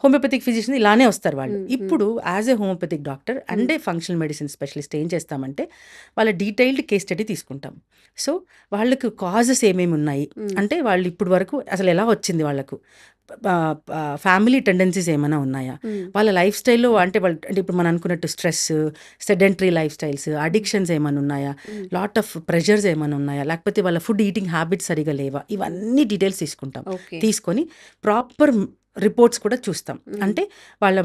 హోమియోపతిక్ ఫిజిషియన్ ఇలానే వస్తారు వాళ్ళు. ఇప్పుడు as a homeopathic doctor and A functional medicine specialist ఏం చేస్తామంటే, వాళ్ళ డీటెయిల్డ్ కేస్ స్టడీ తీసుకుంటాం. సో వాళ్ళకు కాజెస్ ఏమేమి ఉన్నాయి, అంటే వాళ్ళు ఇప్పుడు వరకు అసలు ఎలా వచ్చింది, వాళ్ళకు ఫ్యామిలీ టెండెన్సీస్ ఏమైనా ఉన్నాయా, వాళ్ళ లైఫ్ స్టైల్లో అంటే ఇప్పుడు మనం అనుకున్నట్టు stress, sedentary life styles, addictions ఏమైనా ఉన్నాయా, లాట్ ఆఫ్ ప్రెషర్స్ ఏమైనా ఉన్నాయా, లేకపోతే వాళ్ళ ఫుడ్ ఈటింగ్ హ్యాబిట్స్ సరిగా లేవా, ఇవన్నీ డీటెయిల్స్ తీసుకుంటాం. తీసుకొని ప్రాపర్ రిపోర్ట్స్ కూడా చూస్తాం, అంటే వాళ్ళ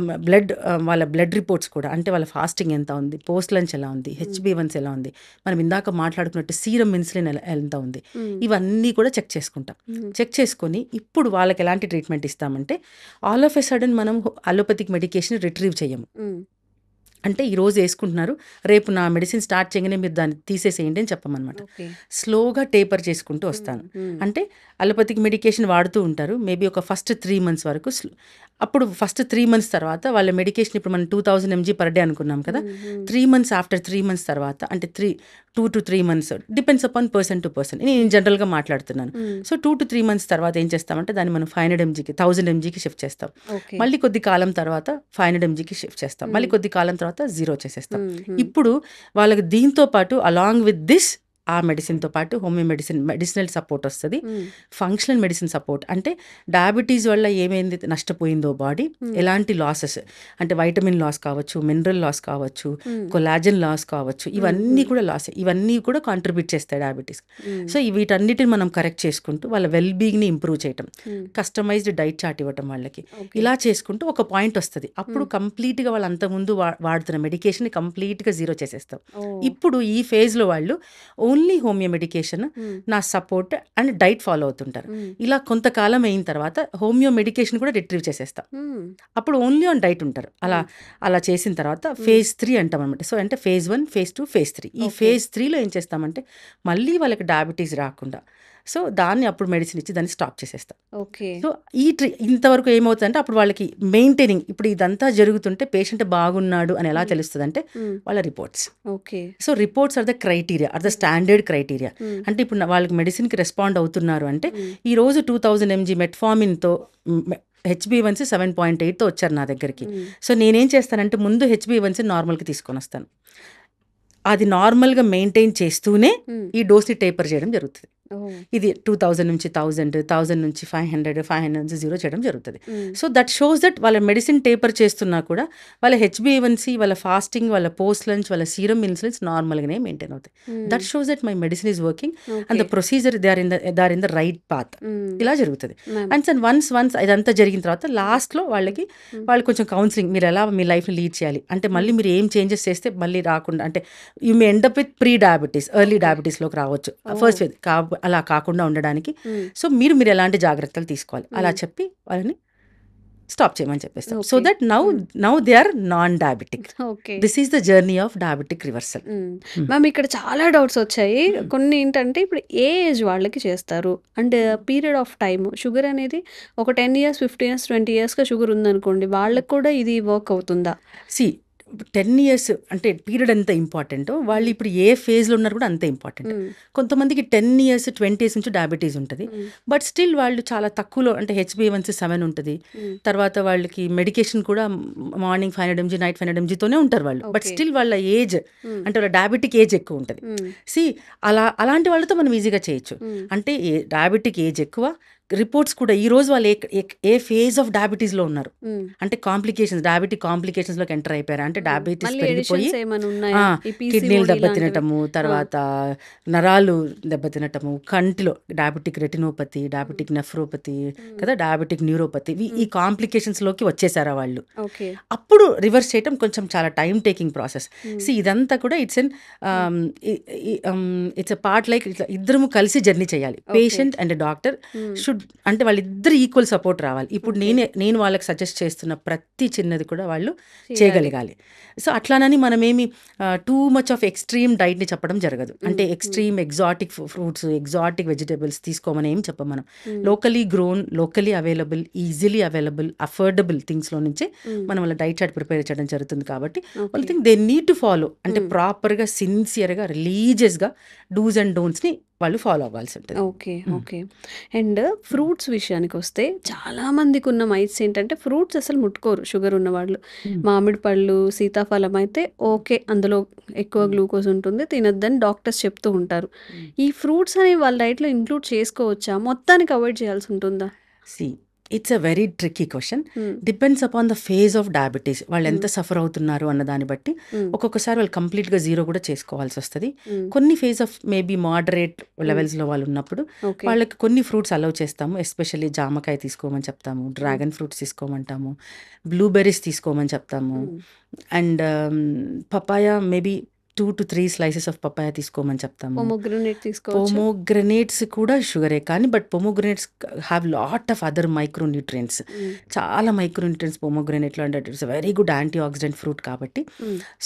బ్లడ్ రిపోర్ట్స్ కూడా, అంటే వాళ్ళ ఫాస్టింగ్ ఎంత ఉంది, పోస్ట్ లంచ్ ఎలా ఉంది, HbA1c ఎలా ఉంది, మనం ఇందాక మాట్లాడుకున్నట్టు సీరం ఇన్సులిన్ ఎంత ఉంది, ఇవన్నీ కూడా చెక్ చేసుకుంటాం. చెక్ చేసుకొని ఇప్పుడు వాళ్ళకి ఎలాంటి ట్రీట్మెంట్ ఇస్తామంటే, ఆల్ ఆఫ్ ఎ సడన్ మనం అలోపతిక్ మెడికేషన్ రిట్రీవ్ చేయము. అంటే ఈరోజు వేసుకుంటున్నారు, రేపు నా మెడిసిన్ స్టార్ట్ చేయగానే మీరు దాన్ని తీసేసేయండి అని చెప్పమన్నమాట. స్లోగా టేపర్ చేసుకుంటూ వస్తాను. అంటే అలోపతిక్ మెడికేషన్ వాడుతూ ఉంటారు మేబీ ఒక ఫస్ట్ 3 months వరకు. అప్పుడు ఫస్ట్ 3 months తర్వాత వాళ్ళ మెడికేషన్, ఇప్పుడు మనం 2000 mg పర్ డే అనుకున్నాం కదా, 3 months ఆఫ్టర్ 3 months తర్వాత, అంటే 2 to 3 months depends upon person to person, నేను జనరల్గా మాట్లాడుతున్నాను. సో 2 to 3 months తర్వాత ఏం చేస్తామంటే, దాన్ని మనం 500 mgకి 1000 mgకి షిఫ్ట్ చేస్తాం. మళ్ళీ కొద్ది కాలం తర్వాత 500 mgకి షిఫ్ట్ చేస్తాం. మళ్ళీ కొద్ది కాలం తర్వాత 0 చేసేస్తాం. ఇప్పుడు వాళ్ళకి దీంతో పాటు అలాంగ్ విత్ దిస్ ఆ మెడిసిన్తో పాటు హోమియో మెడిసినల్ సపోర్ట్ వస్తుంది, ఫంక్షనల్ మెడిసిన్ సపోర్ట్ అంటే డయాబెటీస్ వల్ల ఏమైంది నష్టపోయిందో బాడీ, ఎలాంటి లాసెస్ అంటే వైటమిన్ లాస్ కావచ్చు, మినరల్ లాస్ కావచ్చు, కొలాజన్ లాస్ కావచ్చు, ఇవన్నీ కూడా లాస్, ఇవన్నీ కూడా కాంట్రిబ్యూట్ చేస్తాయి డయాబెటీస్. సో వీటన్నిటిని మనం కరెక్ట్ చేసుకుంటూ వాళ్ళ వెల్ బీయింగ్ని ఇంప్రూవ్ చేయటం, కస్టమైజ్డ్ డైట్ చార్ట్ ఇవ్వటం వాళ్ళకి, ఇలా చేసుకుంటూ ఒక పాయింట్ వస్తుంది. అప్పుడు కంప్లీట్గా వాళ్ళు అంతకుముందు వాడుతున్న మెడికేషన్ కంప్లీట్గా జీరో చేసేస్తాం. ఇప్పుడు ఈ ఫేజ్లో వాళ్ళు ఓన్లీ హోమియో మెడికేషన్, నా సపోర్ట్ అండ్ డైట్ ఫాలో అవుతుంటారు. ఇలా కొంతకాలం అయిన తర్వాత హోమియో మెడికేషన్ కూడా రిట్రీవ్ చేసేస్తాం. అప్పుడు ఓన్లీ ఆన్ డైట్ ఉంటారు. అలా చేసిన తర్వాత ఫేజ్ 3 అంటాం అనమాట. సో అంటే ఫేజ్ 1, ఫేజ్ 2, ఫేజ్ 3. ఈ ఫేజ్ 3లో ఏం చేస్తామంటే మళ్ళీ వాళ్ళకి డయాబెటీస్ రాకుండా సో దాన్ని అప్పుడు మెడిసిన్ ఇచ్చి దాన్ని స్టాప్ చేసేస్తాం. సో ఇంతవరకు ఏమవుతుందంటే అప్పుడు వాళ్ళకి మెయింటైనింగ్, ఇప్పుడు ఇదంతా జరుగుతుంటే పేషెంట్ బాగున్నాడు అని ఎలా తెలుస్తుంది అంటే వాళ్ళ reports. So reports are the criteria, are the standard criteria. అంటే ఇప్పుడు వాళ్ళకి మెడిసిన్కి రెస్పాండ్ అవుతున్నారు అంటే ఈ రోజు 2000 mg మెట్ఫార్మిన్తో HbA1c 7.8తో వచ్చారు నా దగ్గరికి. సో నేనేం చేస్తానంటే ముందు HbA1c నార్మల్కి తీసుకొని వస్తాను. అది నార్మల్గా మెయింటైన్ చేస్తూనే ఈ డోస్ని టేపర్ చేయడం జరుగుతుంది. ఇది 2000 నుంచి 1000 నుంచి 500 నుంచి 0 చేయడం జరుగుతుంది. సో దట్ షోస్ దట్ వాళ్ళ మెడిసిన్ టేపర్ చేస్తున్నా కూడా వాళ్ళ HbA1c, వాళ్ళ ఫాస్టింగ్, వాళ్ళ పోస్ట్ లంచ్, వాళ్ళ సీరం ఇన్సులిన్స్ నార్మల్గానే మెయింటైన్ అవుతాయి. That shows that my medicine is working and the procedure they are in the right path. ఇలా జరుగుతుంది. అండ్ సార్ వన్స్ ఇదంతా జరిగిన తర్వాత లాస్ట్లో వాళ్ళు కొంచెం కౌన్సిలింగ్, మీరు ఎలా మీ లైఫ్ని లీడ్ చేయాలి అంటే మళ్ళీ మీరు ఏం చేంజెస్ చేస్తే మళ్ళీ రాకుండా అంటే you may end up with pre diabetes, early డయాబెటీస్లోకి రావచ్చు ఫస్ట్ ఫేజ్. అలా కాకుండా ఉండడానికి సో మీరు ఎలాంటి జాగ్రత్తలు తీసుకోవాలి అలా చెప్పి వాళ్ళని స్టాప్ చేయమని చెప్పేస్తాం. So that now they are non diabetic. This is the journey of diabetic reversal. Ma'am ఇక్కడ చాలా డౌట్స్ వచ్చాయి. కొన్ని ఏంటంటే ఇప్పుడు ఏ ఏజ్ వాళ్ళకి చేస్తారు and period of time, sugar అనేది ఒక 10 years 15 years 20 yearsగా షుగర్ ఉందనుకోండి, వాళ్ళకి కూడా ఇది వర్క్ అవుతుందా? 10 years అంటే పీరియడ్ ఎంత ఇంపార్టెంటో వాళ్ళు ఇప్పుడు ఏ ఫేజ్లో ఉన్నారు కూడా అంతే ఇంపార్టెంట్. కొంతమందికి 10 years 20 years నుంచి డయాబెటీస్ ఉంటుంది, బట్ స్టిల్ వాళ్ళు చాలా తక్కువలో అంటే HbA1c 7 ఉంటుంది. తర్వాత వాళ్ళకి మెడికేషన్ కూడా మార్నింగ్ 500 mg నైట్ 500 mgతోనే ఉంటారు వాళ్ళు, బట్ స్టిల్ వాళ్ళ ఏజ్ అంటే వాళ్ళ డయాబెటిక్ ఏజ్ ఎక్కువ ఉంటుంది. అలాంటి వాళ్ళతో మనం ఈజీగా చేయొచ్చు. అంటే డయాబెటిక్ ఏజ్ ఎక్కువ, రిపోర్ట్స్ కూడా ఈ రోజు వాళ్ళు ఏ ఫేజ్ ఆఫ్ డయాబెటీస్లో ఉన్నారు అంటే డయాబెటిక్ కాంప్లికేషన్స్లోకి ఎంటర్ అయిపోయారు అంటే డయాబెటీస్ పెరిగిపోయి కిడ్నీలు దెబ్బతినటము, తర్వాత నరాలు దెబ్బతినటము, కంటిలో డయాబెటిక్ రెటినోపతి, డయాబెటిక్ నెఫ్రోపతి కదా, డయాబెటిక్ న్యూరోపతి, ఈ కాంప్లికేషన్స్లోకి వచ్చేసారా వాళ్ళు. అప్పుడు రివర్స్ చేయటం కొంచెం చాలా టైం టేకింగ్ ప్రాసెస్. ఇదంతా కూడా ఇట్స్ ఎ పార్ట్ లైక్ ఇట్లా ఇద్దరము కలిసి జర్నీ చేయాలి. పేషెంట్ అండ్ డాక్టర్ షుడ్ అంటే వాళ్ళిద్దరు ఈక్వల్ సపోర్ట్ రావాలి. ఇప్పుడు నేను వాళ్ళకి సజెస్ట్ చేస్తున్న ప్రతి చిన్నది కూడా వాళ్ళు చేయగలగాలి. సో అట్లానని మనమేమి టూ మచ్ ఆఫ్ ఎక్స్ట్రీమ్ డైట్ని చెప్పడం జరగదు. అంటే extreme exotic fruits, exotic vegetables తీసుకోమని ఏం చెప్పం మనం. Locally grown, locally available, easily available, affordable థింగ్స్లో నుంచే మనం వాళ్ళ డైట్ చార్ట్ ప్రిపేర్ చేయడం జరుగుతుంది. కాబట్టి వాళ్ళు think they need to follow అంటే ప్రాపర్గా, సిన్సియర్గా, రిలీజియస్గా డూస్ అండ్ డోంట్స్ని వాళ్ళు ఫాలో అవ్వాల్సి ఉంటుంది. ఓకే. అండ్ ఫ్రూట్స్ విషయానికి వస్తే చాలా మందికి ఉన్న మైట్స్ ఏంటంటే ఫ్రూట్స్ అసలు ముట్టుకోరు షుగర్ ఉన్న వాళ్ళు. మామిడి పళ్ళు, సీతాఫలం అయితే ఓకే, అందులో ఎక్కువ గ్లూకోజ్ ఉంటుంది, తినొద్దని డాక్టర్స్ చెప్తూ ఉంటారు. ఈ ఫ్రూట్స్ అనేవి వాళ్ళ డైట్లో ఇంక్లూడ్ చేసుకోవచ్చా, మొత్తానికి అవాయిడ్ చేయాల్సి ఉంటుందా? It's a very tricky question. Depends upon the phase of diabetes, వాళ్ళు ఎంత సఫర్ అవుతున్నారు అన్న దాన్ని బట్టి ఒక్కొక్కసారి వాళ్ళు కంప్లీట్గా 0 కూడా చేసుకోవాల్సి వస్తుంది. కొన్ని ఫేజ్ ఆఫ్ మేబీ మోడరేట్ లెవెల్స్లో వాళ్ళు ఉన్నప్పుడు వాళ్ళకి కొన్ని ఫ్రూట్స్ అలౌ చేస్తాము. ఎస్పెషల్లీ జామకాయ తీసుకోమని చెప్తాము, డ్రాగన్ ఫ్రూట్స్ తీసుకోమంటాము, బ్లూబెర్రీస్ తీసుకోమని చెప్తాము, and papaya maybe 2 to 3 slices of papaya తీసుకోమని చెప్తాము. పొమోగ్రనేట్స్ కూడా షుగరే, కానీ but pomegranates have lot of other micronutrients, చాలా మైక్రోన్యూట్రియంట్స్ పొమోగ్రనేట్లో. అంటే it's very good anti oxidant fruit కాబట్టి.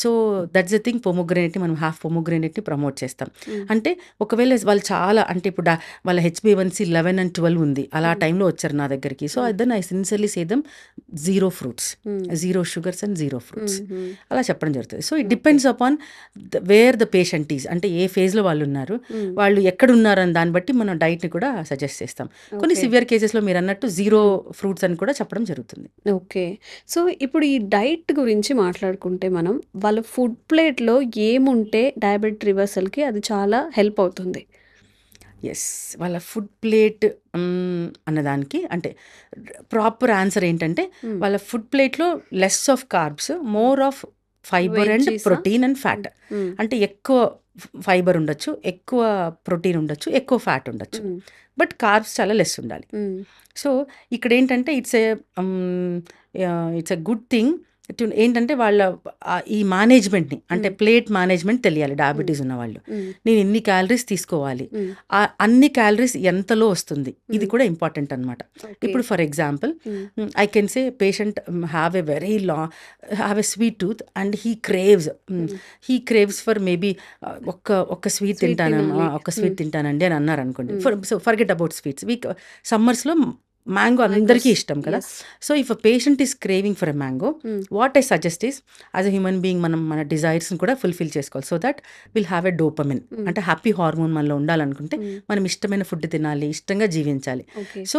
సో దట్స్ ద థింగ్, పొమోగ్రనేట్ని మనం హాఫ్ పొమోగ్రనేట్ని ప్రమోట్ చేస్తాం. అంటే ఒకవేళ వాళ్ళు చాలా అంటే ఇప్పుడు వాళ్ళ HbA1c 11 and 12 ఉంది, అలా టైంలో వచ్చారు నా దగ్గరికి. So then I sincerely say them 0 fruits, 0 sugars and 0 fruits అలా చెప్పడం జరుగుతుంది. So it depends upon wear the patient is, అంటే ఏ ఫేజ్లో వాళ్ళు ఉన్నారు, వాళ్ళు ఎక్కడ ఉన్నారని దాన్ని బట్టి మనం డైట్ని కూడా సజెస్ట్ చేస్తాం. కొన్ని సివియర్ కేసెస్లో మీరు అన్నట్టు 0 ఫ్రూట్స్ అని కూడా చెప్పడం జరుగుతుంది. ఓకే. సో, ఇప్పుడు ఈ డైట్ గురించి మాట్లాడుకుంటే మనం వాళ్ళ ఫుడ్ ప్లేట్‌లో ఏముంటే డయాబెటిక్ రివర్సల్‌కి అది చాలా హెల్ప్ అవుతుంది? ఎస్, వాళ్ళ ఫుడ్ ప్లేట్ అన్నదానికి అంటే ప్రాపర్ ఆన్సర్ ఏంటంటే వాళ్ళ ఫుడ్ ప్లేట్లో less of carbs, more of fibre and వెజ్జీసా? Protein and fat. అంటే ఎక్కువ ఫైబర్ ఉండొచ్చు, ఎక్కువ ప్రోటీన్ ఉండొచ్చు, ఎక్కువ ఫ్యాట్ ఉండొచ్చు, బట్ కార్బ్స్ చాలా లెస్ ఉండాలి. సో ఇక్కడ ఏంటంటే ఇట్స్ ఎ గుడ్ థింగ్ ఏంటంటే వాళ్ళ ఈ మేనేజ్మెంట్ని, అంటే ప్లేట్ మేనేజ్మెంట్ తెలియాలి డయాబెటీస్ ఉన్న వాళ్ళు. నేను ఎన్ని క్యాలరీస్ తీసుకోవాలి, అన్ని క్యాలరీస్ ఎంతలో వస్తుంది, ఇది కూడా ఇంపార్టెంట్ అనమాట. ఇప్పుడు for example I can say patient have a sweet tooth and he craves for maybe ఒక్క స్వీట్ తింటానండి అని అన్నారు అనుకోండి. Forget about sweets. సమ్మర్స్లో మ్యాంగో అందరికీ ఇష్టం కదా. So if a patient is craving for a mango, what I suggest is as a human being మనం మన డిజైర్స్ని కూడా ఫుల్ఫిల్ చేసుకోవాలి. So that will have a dopamine, అంటే హ్యాపీ హార్మోన్ మనలో ఉండాలనుకుంటే మనం ఇష్టమైన ఫుడ్ తినాలి, ఇష్టంగా జీవించాలి. So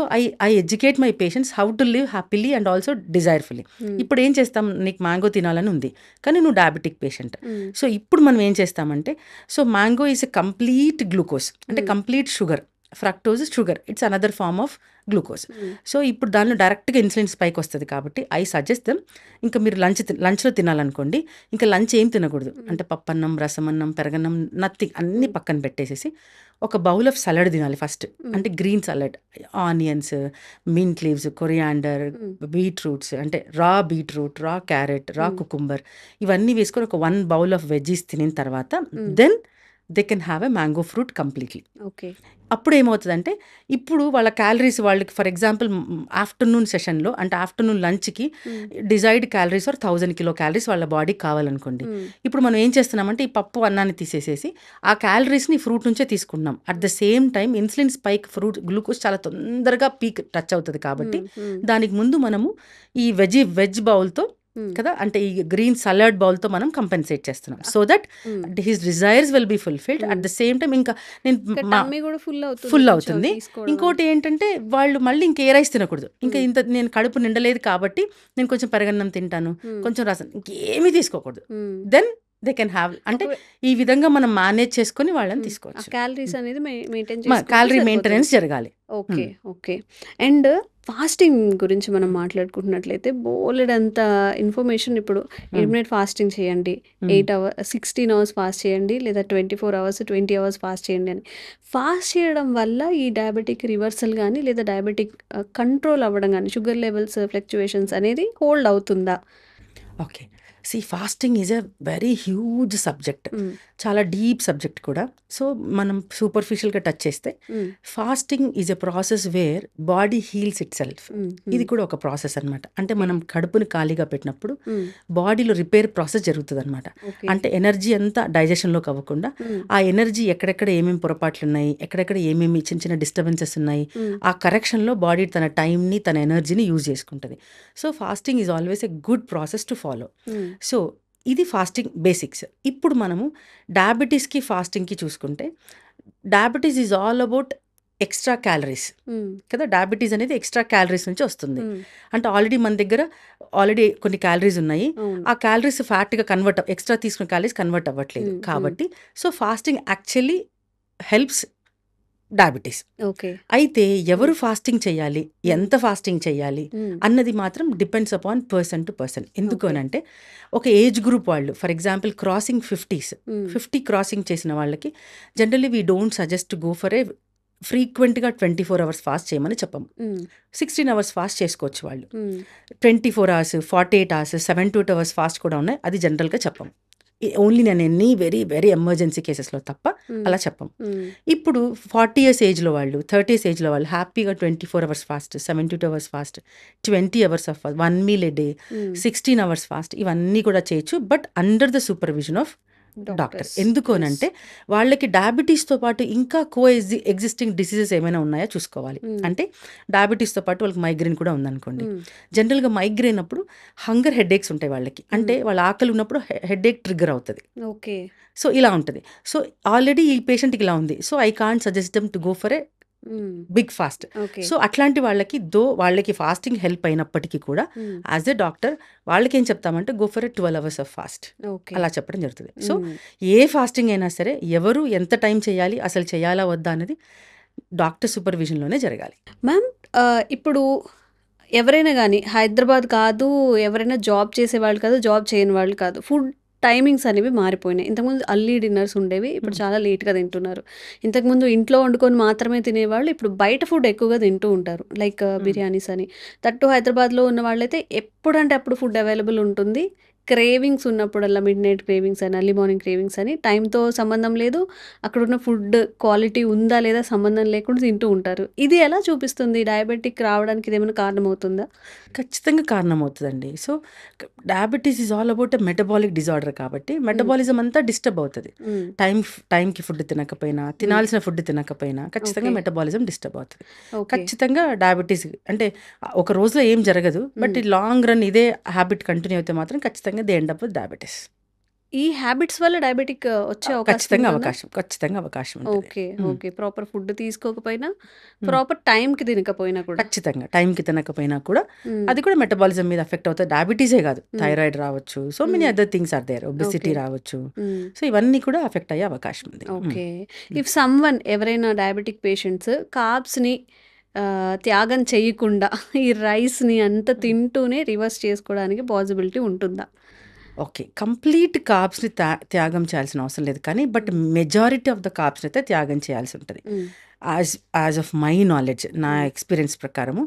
I educate my patients how to live happily and also desirefully. ఇప్పుడు ఏం చేస్తాం, నీకు మ్యాంగో తినాలని ఉంది కానీ నువ్వు డయాబెటిక్ పేషెంట్. సో ఇప్పుడు మనం ఏం చేస్తామంటే, so mango is a complete glucose, అంటే complete sugar. Fructose sugar, it's another form of glucose. So ఇప్పుడు దానిలో డైరెక్ట్గా ఇన్సులిన్ స్పైక్ వస్తుంది కాబట్టి ఐ సజెస్ట్ దెమ్, ఇంకా మీరు లంచ్లో తినాలనుకోండి, ఇంకా లంచ్ ఏం తినకూడదు, అంటే పప్పన్నం, రసమన్నం, పెరగన్నం, నథింగ్, అన్నీ పక్కన పెట్టేసేసి ఒక బౌల్ ఆఫ్ సలాడ్ తినాలి ఫస్ట్. అంటే green salad, onions, mint leaves, coriander, beetroots, అంటే రా బీట్రూట్, రా క్యారెట్, రా కుకుంబర్, ఇవన్నీ వేసుకొని ఒక 1 బౌల్ ఆఫ్ వెజ్జీస్ తినిన తర్వాత then they can have a mango fruit completely. Okay. అప్పుడు ఏమవుతుందంటే, ఇప్పుడు వాళ్ళ క్యాలరీస్ వాళ్ళకి ఫర్ ఎగ్జాంపుల్ ఆఫ్టర్నూన్ సెషన్లో, అంటే ఆఫ్టర్నూన్ లంచ్కి desired calories are 1000 kilo calories వాళ్ళ బాడీకి కావాలనుకోండి. ఇప్పుడు మనం ఏం చేస్తున్నామంటే ఈ పప్పు అన్నాన్ని తీసేసేసి ఆ క్యాలరీస్ని ఫ్రూట్ నుంచే తీసుకుంటున్నాం. At the same time insulin spike, fruit glucose చాలా తొందరగా పీక్ టచ్ అవుతుంది కాబట్టి దానికి ముందు మనము ఈ వెజ్ బౌల్తో కదా, అంటే ఈ గ్రీన్ సలాడ్ బౌల్తో మనం కంపెన్సేట్ చేస్తున్నాం. So that his desires will be fulfilled. At the same time ఇంకా ఫుల్ అవుతుంది. ఇంకోటి ఏంటంటే వాళ్ళు మళ్ళీ ఇంకే రైస్ తినకూడదు. ఇంకా నేను కడుపు నిండలేదు కాబట్టి నేను కొంచెం పెరగన్నం తింటాను, కొంచెం రసం, ఇంకేమీ తీసుకోకూడదు. దెన్ దే కెన్ హ్యావ్, అంటే ఈ విధంగా మనం మేనేజ్ చేసుకుని వాళ్ళని తీసుకోవచ్చు. క్యాలరీస్ అనేది క్యాలరీ మెయింటెనెన్స్ జరగాలి. ఓకే. ఓకే. అండ్ ఫాస్టింగ్ గురించి మనం మాట్లాడుకుంటున్నట్లయితే బోలెడంత ఇన్ఫర్మేషన్ ఇప్పుడు ఇంటర్మీడియట్ ఫాస్టింగ్ చేయండి, 8 hours 16 hours ఫాస్ట్ చేయండి, లేదా 24 hours 20 hours ఫాస్ట్ చేయండి అని. ఫాస్ట్ చేయడం వల్ల ఈ డయాబెటిక్ రివర్సల్ కానీ లేదా డయాబెటిక్ కంట్రోల్ అవ్వడం కానీ, షుగర్ లెవెల్స్ ఫ్లక్చువేషన్స్ అనేది హోల్డ్ అవుతుందా? Okay, fasting is a very huge subject, చాలా డీప్ సబ్జెక్ట్ కూడా. సో మనం సూపర్ఫిషియల్గా టచ్ చేస్తే fasting is a process where body heels it self. ఇది కూడా ఒక ప్రాసెస్ అనమాట. అంటే మనం కడుపుని ఖాళీగా పెట్టినప్పుడు బాడీలో రిపేర్ ప్రాసెస్ జరుగుతుంది అనమాట. అంటే ఎనర్జీ అంతా డైజెషన్లోకి అవ్వకుండా ఆ ఎనర్జీ ఎక్కడెక్కడ ఏమేమి పొరపాట్లు ఉన్నాయి, ఎక్కడెక్కడ ఏమేమి చిన్న చిన్న డిస్టర్బెన్సెస్ ఉన్నాయి, ఆ కరెక్షన్లో బాడీ తన టైంని, తన ఎనర్జీని యూజ్ చేసుకుంటుంది. So fasting is always a good process to follow. So ఇది ఫాస్టింగ్ బేసిక్స్. ఇప్పుడు మనము డయాబెటీస్కి ఫాస్టింగ్కి చూసుకుంటే, diabetes is all about extra calories కదా. డయాబెటీస్ అనేది ఎక్స్ట్రా క్యాలరీస్ నుంచి వస్తుంది. అంటే ఆల్రెడీ మన దగ్గర కొన్ని క్యాలరీస్ ఉన్నాయి, ఆ క్యాలరీస్ ఫ్యాట్గా ఎక్స్ట్రా తీసుకున్న క్యాలరీస్ కన్వర్ట్ అవ్వట్లేదు కాబట్టి. So fasting actually helps diabetes. అయితే ఎవరు ఫాస్టింగ్ చేయాలి, ఎంత ఫాస్టింగ్ చేయాలి అన్నది మాత్రం depends upon person to person. ఎందుకు అనంటే ఒక ఏజ్ గ్రూప్ వాళ్ళు, ఫర్ ఎగ్జాంపుల్ క్రాసింగ్ 50 క్రాసింగ్ చేసిన వాళ్ళకి generally we don't suggest to go for ఏ ఫ్రీక్వెంట్గా 24 hours ఫాస్ట్ చేయమని చెప్పము. 16 hours ఫాస్ట్ చేసుకోవచ్చు వాళ్ళు. 24 hours, 48 hours, 72 hours ఫాస్ట్ కూడా ఉన్నాయి, అది జనరల్గా చెప్పము. ఓన్లీ నేను ఎన్ని వెరీ వెరీ ఎమర్జెన్సీ కేసెస్లో తప్ప అలా చెప్పం. ఇప్పుడు 40 years ఏజ్లో వాళ్ళు, 30 years ఏజ్లో వాళ్ళు హ్యాపీగా 24 hours fast, 72 hours fast, 20 hours of fast, 1 meal a day, 16 hours fast, ఇవన్నీ కూడా చేయొచ్చు. But under the supervision of doctor. Doctors. ఎందుకు యెస్. అనంటే వాళ్ళకి డయాబెటీస్‌తో పాటు ఇంకా ఎగ్జిస్టింగ్ డిసీజెస్ ఏమైనా ఉన్నాయా చూసుకోవాలి. అంటే డయాబెటీస్‌తో పాటు వాళ్ళకి మైగ్రేన్ కూడా ఉందనుకోండి. జనరల్‌గా మైగ్రేన్ అప్పుడు హంగర్ హెడేక్స్ ఉంటాయి వాళ్ళకి. అంటే వాళ్ళ ఆకలి ఉన్నప్పుడు హెడేక్ ట్రిగ్గర్ అవుతది. ఓకే. సో, ఇలా ఉంటది. సో, ఆల్రెడీ ఈ పేషెంట్‌కి ఇలా ఉంది. So, I can't suggest them to go for a big fast. Okay. So, అట్లాంటి వాళ్ళకి వాళ్ళకి ఫాస్టింగ్ హెల్ప్ అయినప్పటికీ కూడా యాజ్ ఎ డాక్టర్ వాళ్ళకేం చెప్తామంటే go for a 12 hours of fast. Okay. అలా చెప్పడం జరుగుతుంది. సో, ఏ ఫాస్టింగ్ అయినా సరే ఎవరు ఎంత టైం చేయాలి, అసలు చేయాలా వద్దా అనేది డాక్టర్ సూపర్విజన్‌లోనే జరగాలి. మ్యామ్ ఇప్పుడు ఎవరైనా గానీ హైదరాబాద్ కాదు, ఎవరైనా జాబ్ చేసేవాళ్ళు కాదు, జాబ్ చేయని వాళ్ళు కాదు. ఫుడ్ టైమింగ్స్ అనేవి మారిపోయినాయి. ఇంతకుముందు అర్లీ డిన్నర్స్ ఉండేవి. ఇప్పుడు చాలా లేట్‌గా తింటున్నారు. ఇంతకుముందు ఇంట్లో వండుకొని మాత్రమే తినేవాళ్ళు. ఇప్పుడు బయట ఫుడ్ ఎక్కువగా తింటూ ఉంటారు. లైక్ బిర్యానీస్ అని. దట్టు హైదరాబాద్‌లో ఉన్న వాళ్ళైతే ఎప్పుడంటే అప్పుడు ఫుడ్ అవైలబుల్ ఉంటుంది. క్రేవింగ్స్ ఉన్నప్పుడల్లా మిడ్‌నైట్ క్రేవింగ్స్ అని, ఎర్లీ మార్నింగ్ క్రేవింగ్స్ అని టైంతో సంబంధం లేదు. అక్కడున్న ఫుడ్ క్వాలిటీ ఉందా లేదా సంబంధం లేకుండా తింటూ ఉంటారు. ఇది ఎలా చూపిస్తుంది? డయాబెటిక్ రావడానికి ఇదేమైనా కారణమవుతుందా? ఖచ్చితంగా కారణమవుతదండి. So, diabetes is all about a metabolic disorder కాబట్టి మెటబాలిజం అంతా డిస్టర్బ్ అవుతది. టైంకి ఫుడ్ తినకపోయినా, తినాల్సిన ఫుడ్ తినకపోయినా ఖచ్చితంగా ఓకే. మెటబాలిజం డిస్టర్బ్ అవుతది. ఓకే. ఖచ్చితంగా డయాబెటీస్ అంటే ఒక రోజులో ఏం జరగదు. బట్ ఈ లాంగ్ రన్ ఇదే హ్యాబిట్ కంటిన్యూ అయితే మాత్రం ఖచ్చితంగా they end up with diabetes. ఈ హ్యాబిట్స్ వల్ల డయాబెటిక్ వచ్చే అవకాశం ఉంటుందా? ఖచ్చితంగా అవకాశం ఉంటది. ఓకే. ఓకే. ప్రాపర్ ఫుడ్ తీసుకోకపోయినా, ప్రాపర్ టైంకి తినకపోయినా కూడా. ఖచ్చితంగా. టైంకి తినకపోయినా కూడా హ్మ్. అది కూడా మెటబాలిజం మీద ఎఫెక్ట్ అవుతది. డయాబెటీసే కాదు. థైరాయిడ్ రావచ్చు. So many other things are there. Obesity okay. రావచ్చు. హ్మ్. సో ఇవన్నీ కూడా ఎఫెక్ట్ అయ్యే అవకాశం ఉంది. ఓకే. ఇఫ్ సమ్‌వన్ ఎవరైనా డయాబెటిక్ పేషెంట్స్ కార్బ్స్‌ని త్యాగం చేయకుండా ఈ రైస్‌ని అంతా తింటూనే రివర్స్ చేసుకోవడానికి పాసిబిలిటీ ఉంటుందా? ఓకే. కంప్లీట్ కార్బ్స్‌ని త్యాగం చేయాల్సిన అవసరం లేదు. కానీ బట్ మెజారిటీ ఆఫ్ ద కార్బ్స్‌ని అయితే త్యాగం చేయాల్సి ఉంటది. హ్మ్. యాజ్ ఆఫ్ మై నాలెడ్జ్ నా ఎక్స్‌పీరియన్స్ ప్రకారము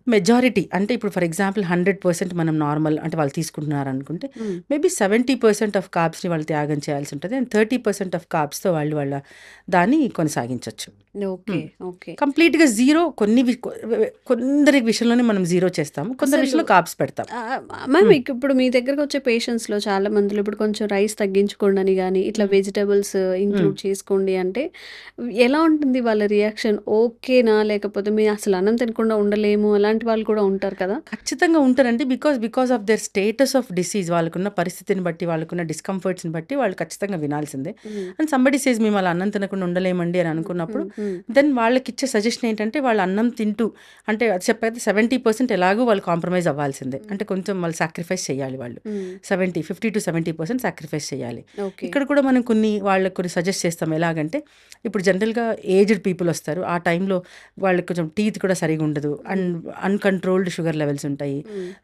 మెజారిటీ అంటే ఇప్పుడు ఫర్ ఎగ్జాంపుల్ 100% మనం నార్మల్ అంటే వాళ్ళు తీసుకుంటున్నారనుకుంటే హ్మ్. మేబీ 70% ఆఫ్ కార్బ్స్‌ని వాళ్ళు త్యాగం చేయాల్సి ఉంటది. అండ్ 30% ఆఫ్ కార్బ్స్‌తో వాళ్ళ దాన్ని కొనసాగించొచ్చు. ఓకే. ఓకే. కంప్లీట్‌గా జీరో కొందరి విషయంలోనే మనం జీరో చేస్తాము. కొందరి అసలు విషయంలో కార్బ్స్ పెడతాం. మ్యామ్ ఇప్పుడు మీ దగ్గరకు వచ్చే పేషెంట్స్‌లో చాలా మందిలో ఇప్పుడు కొంచెం రైస్ తగ్గించుకోండి అని గాని, ఇట్లా వెజిటబుల్స్ ఇంక్లూడ్ చేసుకోండి అంటే ఎలా ఉంటుంది వాళ్ళ రియాక్షన్? ఓకేనా? లేకపోతే మేము అసలు అన్నం తినకుండా ఉండలేము అలాంటి వాళ్ళు కూడా ఉంటారు కదా? ఖచ్చితంగా ఉంటారండి. Because of their status of disease వాళ్ళకున్న పరిస్థితిని బట్టి, వాళ్ళకున్న డిస్కంఫర్ట్స్‌ని బట్టి వాళ్ళు ఖచ్చితంగా వినాల్సిందే. అండ్ సంబడీ సేస్ మేము అలా అన్నం తినకుండా ఉండలేమండి అని అనుకున్నప్పుడు దెన్ వాళ్ళకిచ్చే సజెషన్ ఏంటంటే వాళ్ళు అన్నం తింటూ అంటే అది చెప్పేది 70% ఎలాగో వాళ్ళు కాంప్రమైజ్ అవ్వాల్సిందే. అంటే కొంచెం వాళ్ళు సాక్రిఫైస్ చేయాలి వాళ్ళు. 50-70% సాక్రిఫైస్ చేయాలి. ఓకే. ఇక్కడ కూడా మనం వాళ్ళకి కొన్ని సజెస్ట్ చేస్తాం. ఎలాగంటే ఇప్పుడు జనరల్‌గా ఏజ్డ్ పీపుల్ వస్తారు. ఆ టైంలో వాళ్ళకి కొంచెం టీత్ కూడా సరిగ్గా ఉండదు. అండ్ అన్‌కంట్రోల్డ్ షుగర్ లెవెల్స్ ఉంటాయి.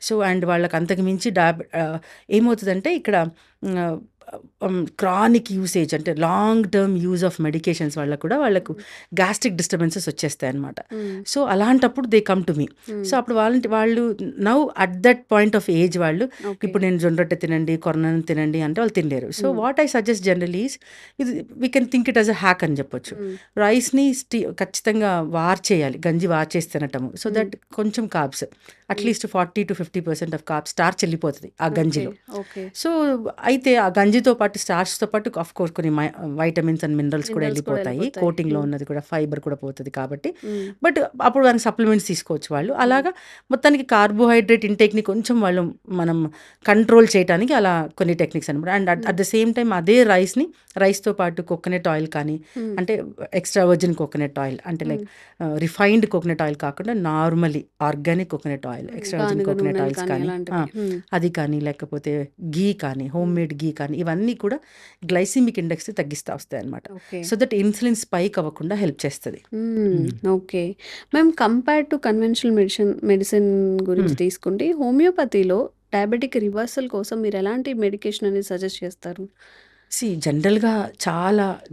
సో అండ్ వాళ్ళకి అంతకు మించి ఏమవుతదంటే ఇక్కడ క్రానిక్ యూసేజ్ అంటే long term use of medications వల్ల కూడా వాళ్ళకు గ్యాస్ట్రిక్ డిస్టర్బెన్సెస్ వచ్చేస్తాయి అనమాట. సో అలాంటప్పుడు they come to me. So అప్పుడు వాళ్ళు now at that point of age వాళ్ళు ఇప్పుడు నేను జొన్న రొట్టె తినండి, కొరనను తినండి అంటే వాళ్ళు తినలేరు. So what I suggest generally is ఇది we can think it as a hack అని చెప్పొచ్చు. రైస్ని ఖచ్చితంగా చేయాలి, గంజి చేసి తినటము. సో దట్ కొంచెం కార్బ్స్ అట్లీస్ట్ 40-50% ఆఫ్ కార్బ్స్ స్టార్చ్ వెళ్ళిపోతుంది ఆ గంజిలో. సో అయితే ఆ గంజితో పాటు స్టార్చ్తో పాటు ఆఫ్ కోర్స్ కొన్ని వైటమిన్స్ అండ్ మినరల్స్ కూడా వెళ్ళిపోతాయి. కోటింగ్లో ఉన్నది కూడా ఫైబర్ కూడా పోతుంది కాబట్టి. బట్ అప్పుడు వాళ్ళని సప్లిమెంట్స్ తీసుకోవచ్చు వాళ్ళు. అలాగా మొత్తానికి కార్బోహైడ్రేట్ ఇంటేక్ని కొంచెం మనం కంట్రోల్ చేయడానికి అలా కొన్ని టెక్నిక్స్ అనమాట. And at the same time అదే రైస్తో పాటు కోకోనట్ ఆయిల్ కానీ అంటే ఎక్స్ట్రా వర్జిన్ కోకోనట్ ఆయిల్ అంటే లైక్ రిఫైన్డ్ కోకోనట్ ఆయిల్ కాకుండా normally organic coconut oil, extra virgin coconut oils కానీ అది కానీ లేకపోతే గీ కానీ హోమ్ మేడ్ గీ కానీ ఇవన్నీ కూడా గ్లైసిమిక్ ఇండెక్స్ తగ్గిస్తూ వస్తాయి అనమాట. సో దట్ ఇన్సులిన్ స్పైక్ అవ్వకుండా హెల్ప్ చేస్తుంది. Okay ma'am. Compare to conventional medicine గురించి తీసుకుంటే హోమియోపతిలో డయాబెటిక్ రివర్సల్ కోసం మీరు ఎలాంటి మెడికేషన్ అనేది సజెస్ట్ చేస్తారు? జనరల్గా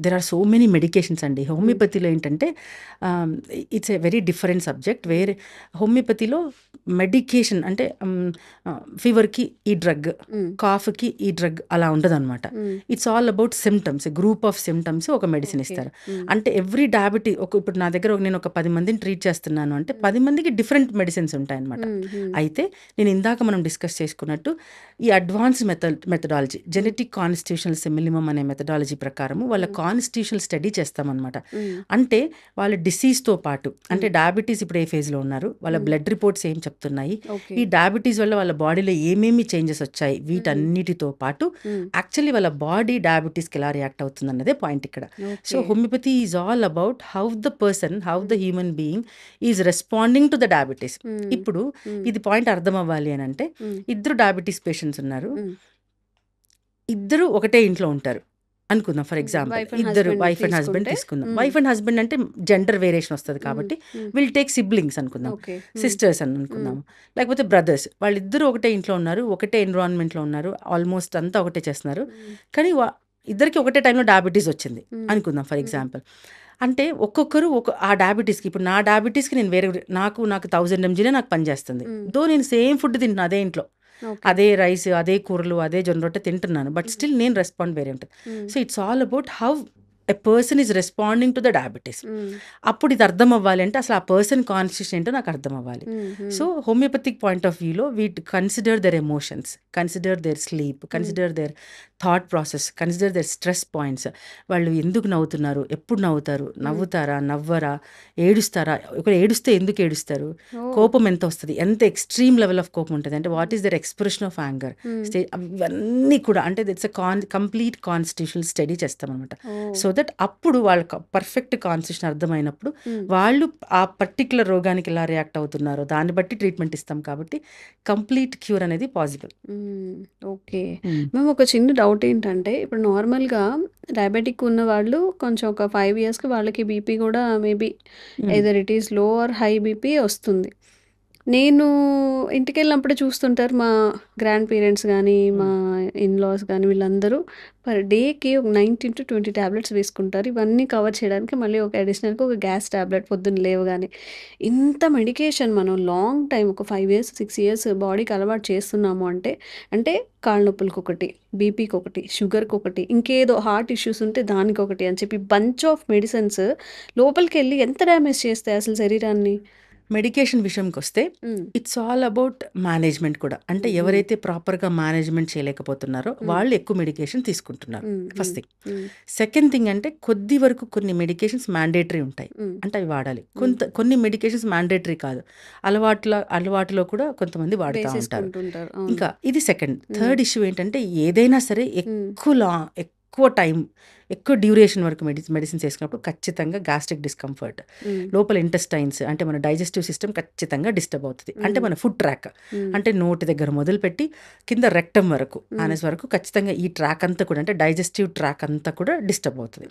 there are so many medications అండి. హోమియోపతిలో ఏంటంటే it's a very different subject. వేరే హోమియోపతిలో మెడికేషన్ అంటే ఫీవర్కి ఈ డ్రగ్, కాఫ్కి ఈ డ్రగ్ అలా ఉండదు అనమాట. It's all about symptoms, group of symptoms ఒక మెడిసిన్ ఇస్తారు. అంటే ఎవ్రీ డయాబెటీ ఇప్పుడు నా దగ్గర నేను ఒక 10 మందిని ట్రీట్ చేస్తున్నాను అంటే 10 మందికి డిఫరెంట్ మెడిసిన్స్ ఉంటాయన్నమాట. అయితే నేను ఇందాక మనం డిస్కస్ చేసుకున్నట్టు ఈ advance methodology genetic constitutional minimum అనే మెథడాలజీ ప్రకారము వాళ్ళ కాన్స్టిట్యూషనల్ స్టడీ చేస్తామన్నమాట. అంటే వాళ్ళ డిసీజ్తో పాటు, అంటే డయాబెటీస్ ఇప్పుడు ఏ ఫేజ్లో ఉన్నారు, వాళ్ళ బ్లడ్ రిపోర్ట్స్ ఏం చెప్తున్నాయి, ఈ డయాబెటీస్ వల్ల వాళ్ళ బాడీలో ఏమేమి చేంజెస్ వచ్చాయి, వీటన్నిటితో పాటు యాక్చువల్లీ వాళ్ళ బాడీ డయాబెటీస్కి ఎలా రియాక్ట్ అవుతుంది అన్నదే పాయింట్ ఇక్కడ. So homeopathy is all about how the person, how the human being is responding to the diabetes. ఇప్పుడు ఇది పాయింట్ అర్థం అవ్వాలి అని అంటే, ఇద్దరు డయాబెటీస్ పేషెంట్స్ ఉన్నారు, ఇద్దరు ఒకటే ఇంట్లో ఉంటారు అనుకుందాం. ఫర్ ఎగ్జాంపుల్ ఇద్దరు వైఫ్ అండ్ హస్బెండ్ తీసుకుందాం. వైఫ్ అండ్ హస్బెండ్ అంటే జెండర్ వేరియేషన్ వస్తుంది కాబట్టి విల్ టేక్ సిబ్లింగ్స్ అనుకుందాం, సిస్టర్స్ అని అనుకుందాం, లేకపోతే బ్రదర్స్. వాళ్ళిద్దరూ ఒకటే ఇంట్లో ఉన్నారు, ఒకటే ఎన్విరాన్మెంట్లో ఉన్నారు, ఆల్మోస్ట్ అంతా ఒకటే చేస్తున్నారు, కానీ ఇద్దరికి ఒకటే టైంలో డయాబెటీస్ వచ్చింది అనుకుందాం ఫర్ ఎగ్జాంపుల్. అంటే ఒక్కొక్కరు ఆ డయాబెటీస్కి, ఇప్పుడు నా డయాబెటీస్కి నేను వేరే, నాకు 1000 mgనే నాకు పనిచేస్తుంది, దో నేను సేమ్ ఫుడ్ తింటున్నా అదే ఇంట్లో, అదే రైస్, అదే కూరలు, అదే జొన్న రొట్టె తింటున్నాను, బట్ స్టిల్ నేను రెస్పాండ్ వేరే ఉంటుంది. So it's all about how a person is responding to the diabetes. అప్పుడు ఇది అర్థం అవ్వాలి అంటే అసలు ఆ పర్సన్ కాన్స్టిట్యూషన్ ఏంటో నాకు అర్థం అవ్వాలి. సో హోమియోపతిక్ పాయింట్ ఆఫ్ వ్యూలో we consider their emotions, consider their sleep, consider their thought process, consider their stress points. వాళ్ళు ఎందుకు నవ్వుతున్నారు, ఎప్పుడు నవ్వుతారు, నవ్వుతారా, నవ్వరా, ఏడుస్తారా, ఒకరు ఏడుస్తే ఎందుకు ఏడుస్తారు, కోపం ఎంత వస్తుంది, ఎంత ఎక్స్ట్రీమ్ లెవెల్ ఆఫ్ కోపం ఉంటుంది, అంటే what is their expression of anger stage, అవన్నీ కూడా అంటే ఇట్స్ కంప్లీట్ కాన్స్టిట్యూషనల్ స్టడీ చేస్తామన్నమాట. సో దట్ అప్పుడు వాళ్ళకి పర్ఫెక్ట్ కాన్స్టిట్యూషన్ అర్థమైనప్పుడు వాళ్ళు ఆ పర్టికులర్ రోగానికి ఎలా రియాక్ట్ అవుతున్నారో దాన్ని బట్టి ట్రీట్మెంట్ ఇస్తాం, కాబట్టి కంప్లీట్ క్యూర్ అనేది పాసిబుల్. ఓకే. మేము ఒక చిన్న డౌట్ ఏంటంటే, ఇప్పుడు నార్మల్గా డయాబెటిక్ ఉన్న వాళ్ళు కొంచెం ఒక 5 yearsకి వాళ్ళకి బీపీ కూడా maybe either it is low or high BP వస్తుంది. నేను ఇంటికెళ్ళినప్పుడు చూస్తుంటారు మా గ్రాండ్ పేరెంట్స్ కానీ, మా ఇన్లాస్ కానీ, వీళ్ళందరూ పర్ డేకి ఒక 19 to 20 ట్యాబ్లెట్స్ వేసుకుంటారు. ఇవన్నీ కవర్ చేయడానికి మళ్ళీ ఒక అడిషనల్గా ఒక గ్యాస్ ట్యాబ్లెట్ పొద్దున్న లేవగానే. ఇంత మెడికేషన్ మనం లాంగ్ టైం ఒక 5 years 6 years బాడీకి అలవాటు చేస్తున్నాము అంటే కాళ్ళ నొప్పులకి ఒకటి, బీపీకి ఒకటి, షుగర్కి ఒకటి, ఇంకేదో హార్ట్ ఇష్యూస్ ఉంటే దానికి ఒకటి అని చెప్పి బంచ్ ఆఫ్ మెడిసిన్స్ లోపలికి వెళ్ళి ఎంత డ్యామేజ్ చేస్తాయి అసలు శరీరాన్ని. మెడికేషన్ విషయంకి వస్తే ఇట్స్ ఆల్ అబౌట్ మేనేజ్మెంట్ కూడా. అంటే ఎవరైతే ప్రాపర్గా మేనేజ్మెంట్ చేయలేకపోతున్నారో వాళ్ళు ఎక్కువ మెడికేషన్ తీసుకుంటున్నారు, ఫస్ట్ థింగ్. సెకండ్ థింగ్ అంటే కొద్ది వరకు కొన్ని మెడికేషన్స్ మ్యాండేటరీ ఉంటాయి, అంటే అవి వాడాలి. కొన్ని మెడికేషన్స్ మ్యాండేటరీ కాదు, అలవాటులో కూడా కొంతమంది వాడుతూ ఉంటారు. ఇంకా ఇది సెకండ్. థర్డ్ ఇష్యూ ఏంటంటే ఏదైనా సరే ఎక్కువ టైం, ఎక్కువ డ్యూరేషన్ వరకు మెడిసిన్స్ వేసుకున్నప్పుడు ఖచ్చితంగా గ్యాస్ట్రిక్ డిస్కంఫర్ట్, లోపల ఇంటెస్టైన్స్ అంటే మన డైజెస్టివ్ సిస్టమ్ ఖచ్చితంగా డిస్టర్బ్ అవుతుంది. అంటే మన ఫుడ్ ట్రాక్, అంటే నోటి దగ్గర మొదలుపెట్టి కింద రెక్టమ్ వరకు, ఆనస్ వరకు ఖచ్చితంగా ఈ ట్రాక్ అంతా కూడా, అంటే డైజెస్టివ్ ట్రాక్ అంతా కూడా డిస్టర్బ్ అవుతుంది.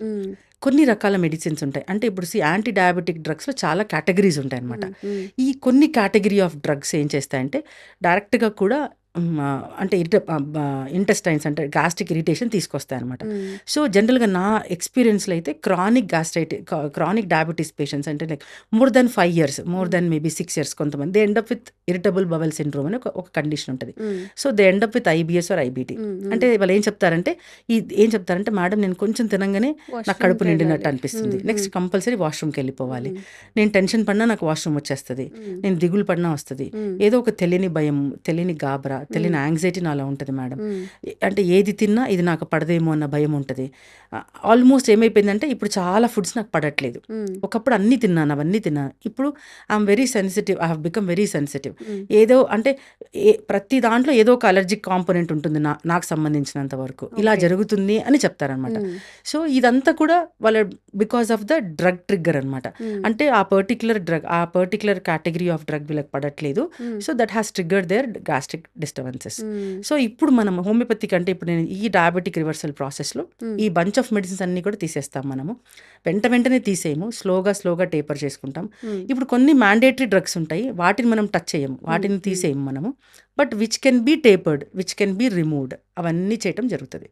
కొన్ని రకాల మెడిసిన్స్ ఉంటాయి, అంటే ఇప్పుడు యాంటీ డయాబెటిక్ డ్రగ్స్లో చాలా కేటగిరీస్ ఉంటాయి అన్నమాట. ఈ కొన్ని కేటగిరీ ఆఫ్ డ్రగ్స్ ఏం చేస్తాయంటే డైరెక్ట్గా కూడా అంటే ఇంటెస్టైన్స్ అంటే గ్యాస్ట్రిక్ ఇరిటేషన్ తీసుకొస్తాయి అనమాట. సో జనరల్గా నా ఎక్స్పీరియన్స్లో అయితే క్రానిక్ డయాబెటీస్ పేషెంట్స్ అంటే like more than 5 years, more than maybe 6 years కొంతమంది they end up with irritable bowel syndrome అని ఒక కండిషన్ ఉంటుంది. So they end up with IBS or IBD. అంటే వాళ్ళు ఏం చెప్తారంటే మేడం నేను కొంచెం తినంగానే నాకు కడుపు నిండినట్టు అనిపిస్తుంది, నెక్స్ట్ కంపల్సరీ వాష్రూమ్కి వెళ్ళిపోవాలి, నేను టెన్షన్ పడినా నాకు వాష్రూమ్ వచ్చేస్తుంది, నేను దిగులు పడినా వస్తుంది, ఏదో ఒక తెలియని భయం, తెలియని గాబరా, తెలియని యాంగ్జైటీ నాలో ఉంటుంది మేడం. అంటే ఏది తిన్నా ఇది నాకు పడదేమో అన్న భయం ఉంటుంది. ఆల్మోస్ట్ ఏమైపోయిందంటే ఇప్పుడు చాలా ఫుడ్స్ నాకు పడట్లేదు. ఒకప్పుడు అవన్నీ తిన్నాను, ఇప్పుడు I'm very sensitive, I have become very sensitive. ఏదో అంటే ప్రతి దాంట్లో ఏదో ఒక అలర్జిక్ కాంపోనెంట్ ఉంటుంది నాకు సంబంధించినంత వరకు, ఇలా జరుగుతుంది అని చెప్తారనమాట. సో ఇదంతా కూడా వాళ్ళ because of the drug trigger అనమాట. అంటే ఆ పర్టికులర్ డ్రగ్, ఆ పర్టికులర్ కేటగిరీ ఆఫ్ డ్రగ్ వీళ్ళకి పడట్లేదు, so that has triggered their gastric disturbances. So ఇప్పుడు మనం హోమియోపతిక్ అంటే ఇప్పుడు నేను ఈ డయాబెటిక్ రివర్సల్ ప్రాసెస్లో ఈ బంచ్ ఆఫ్ మెడిసిన్స్ అన్ని కూడా తీసేస్తాం. మనము వెంటనే తీసేయము, స్లోగా టేపర్ చేసుకుంటాం. ఇప్పుడు కొన్ని మ్యాండేటరీ డ్రగ్స్ ఉంటాయి, వాటిని మనం టచ్ చేయము, వాటిని తీసేయము మనము, but which can be tapered, which can be removed, అవన్నీ చేయటం జరుగుతుంది.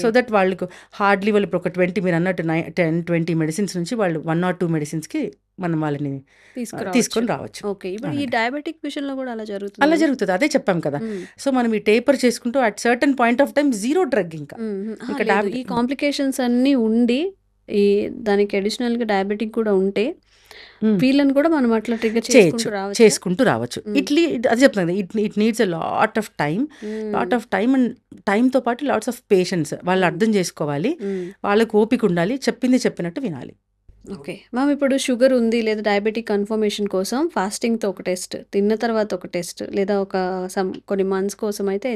సో దట్ వాళ్ళకు హార్డ్లీ వాళ్ళు ఇప్పుడు ఒక 20 మీరు అన్నట్టు 10-20 మెడిసిన్స్ నుంచి వాళ్ళు 1 or 2 మెడిసిన్స్కి మనం వాళ్ళని తీసుకొని రావచ్చు. ఓకే. ఇప్పుడు ఈ డయాబెటిక్ విషయంలో కూడా అలా జరుగుతుంది. అదే చెప్పాం కదా. సో మనం ఈ టేపర్ చేసుకుంటూ at certain point of time zero drug ఇంకా ఈ కాంప్లికేషన్స్ అన్నీ ఉండి దానికి అడిషనల్గా డయాబెటిక్ కూడా ఉంటే వీళ్ళని కూడా మనం అట్లా ట్రిగ్గర్ చేయొచ్చు, చేసుకుంటూ రావచ్చు. చేసుకుంటూ రావచ్చు. అది చెప్తుంది, it needs a lot of time and టైంతో పాటు లాట్స్ ఆఫ్ పేషెన్స్. వాళ్ళు అర్థం చేసుకోవాలి, వాళ్ళకి ఓపిక ఉండాలి, చెప్పింది చెప్పినట్టు వినాలి. ఓకే మ్యామ్, ఇప్పుడు షుగర్ ఉంది లేదా డయాబెటిక్ కన్ఫర్మేషన్ కోసం ఫాస్టింగ్తో ఒక టెస్ట్, తిన్న తర్వాత ఒక టెస్ట్, లేదా ఒక కొన్ని మంత్స్ కోసం అయితే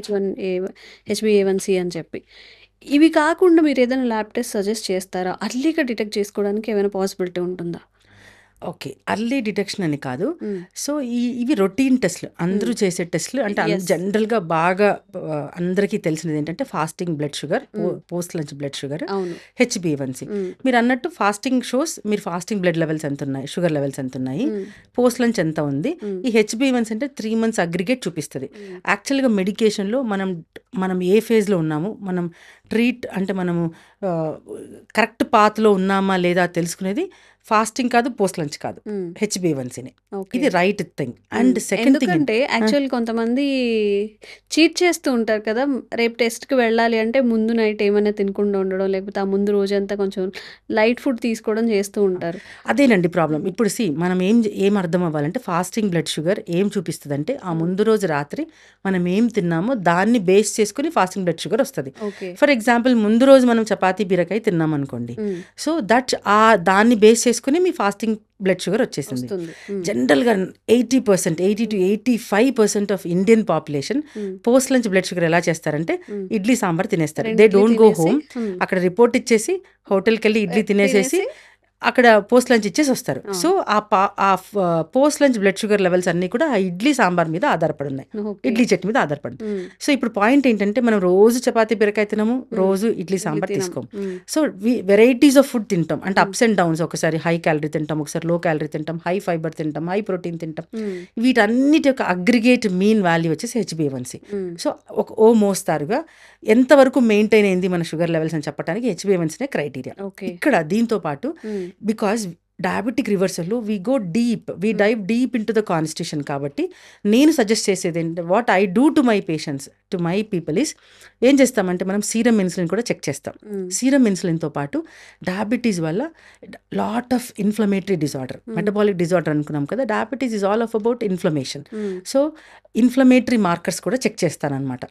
HbA1c అని చెప్పి, ఇవి కాకుండా మీరు ఏదైనా ల్యాబ్ టెస్ట్ సజెస్ట్ చేస్తారా? అర్లీగా డిటెక్ట్ చేసుకోవడానికి ఏమైనా పాసిబిలిటీ ఉంటుందా? ఓకే, అర్లీ డిటెక్షన్ అని కాదు. సో ఇవి రొటీన్ టెస్ట్లు, అందరూ చేసే టెస్ట్లు. అంటే జనరల్గా బాగా అందరికీ తెలిసినది ఏంటంటే fasting blood sugar, post lunch blood sugar, HbA1c. మీరు అన్నట్టు ఫాస్టింగ్ షోస్ మీరు ఫాస్టింగ్ బ్లడ్ లెవెల్స్ ఎంత ఉన్నాయి, షుగర్ లెవెల్స్ ఎంత ఉన్నాయి, పోస్ట్ లంచ్ ఎంత ఉంది. ఈ HbA1c అంటే 3 months అగ్రిగేట్ చూపిస్తుంది. యాక్చువల్గా మెడికేషన్లో మనం ఏ ఫేజ్లో ఉన్నాము, మనం అంటే మనము కరెక్ట్ పాత్లో ఉన్నామా లేదా తెలుసుకునేది ఫాస్టింగ్ కాదు, పోస్ట్ లంచ్ కాదు, HbA1cని. ఇది right thing. And second thing అంటే యాక్చువల్ కొంతమంది చీట్ చేస్తూ ఉంటారు కదా, రేపు టెస్ట్కి వెళ్ళాలి అంటే ముందు నైట్ ఏమైనా తినకుండా ఉండడం, లేకపోతే ఆ ముందు రోజంతా కొంచెం లైట్ ఫుడ్ తీసుకోవడం చేస్తూ ఉంటారు. అదేనండి ప్రాబ్లం. ఇప్పుడు మనం ఏం అర్థం అవ్వాలంటే ఫాస్టింగ్ బ్లడ్ షుగర్ ఏం చూపిస్తుంది అంటే ఆ ముందు రోజు రాత్రి మనం ఏం తిన్నామో దాన్ని బేస్ చేసుకుని ఫాస్టింగ్ బ్లడ్ షుగర్ వస్తుంది. ఫర్ ఎగ్జాంపుల్ ముందు రోజు మనం చపాతీ బీరకాయ తిన్నాం అనుకోండి, సో దాన్ని బేస్ చేసుకుని మీ ఫాస్టింగ్ బ్లడ్ షుగర్ వచ్చేసింది. జనరల్గా 80% to 85% of Indian population post lunch blood sugar ఎలా చేస్తారంటే ఇడ్లీ సాంబార్ తినేస్తారు. దే డోంట్ గో హోమ్, అక్కడ రిపోర్ట్ ఇచ్చేసి హోటల్కి వెళ్ళి ఇడ్లీ తినేసేసి అక్కడ పోస్ట్ లంచ్ ఇచ్చేసి వస్తారు. సో ఆ post lunch blood sugar levels అన్నీ కూడా ఆ ఇడ్లీ సాంబార్ మీద ఆధారపడి ఉన్నాయి, ఇడ్లీ చట్నీ మీద ఆధారపడి. సో ఇప్పుడు పాయింట్ ఏంటంటే మనం రోజు చపాతీ బీరకాయ తినము, రోజు ఇడ్లీ సాంబార్ తీసుకోము. సో వెరైటీస్ ఆఫ్ ఫుడ్ తింటాం, అంటే అప్స్ అండ్ డౌన్స్. ఒకసారి హై క్యాలరీ తింటాం, ఒకసారి లో క్యాలరీ తింటాం, హై ఫైబర్ తింటాం, హై ప్రోటీన్ తింటాం. వీటన్నిటి యొక్క అగ్రిగేట్ మీన్ వాల్యూ వచ్చేసి HbA1c. సో ఓ మోస్తారుగా ఎంతవరకు మెయింటైన్ అయింది మన షుగర్ లెవెల్స్ అని చెప్పడానికి HbA1cనే క్రైటీరియా. ఇక్కడ దీంతో పాటు బికాజ్ డయాబెటిక్ రివర్సల్లో we dive deep into the constitution. కాబట్టి నేను సజెస్ట్ చేసేది ఏంటంటే what I do to my patients, to my people is, ఏం చేస్తామంటే మనం సీరం ఇన్సులిన్ కూడా చెక్ చేస్తాం. సీరం ఇన్సులిన్తో పాటు డయాబెటీస్ వల్ల lot of inflammatory disorder, metabolic disorder అనుకున్నాం కదా, diabetes is all of about inflammation. So inflammatory markers కూడా చెక్ చేస్తానన్నమాట.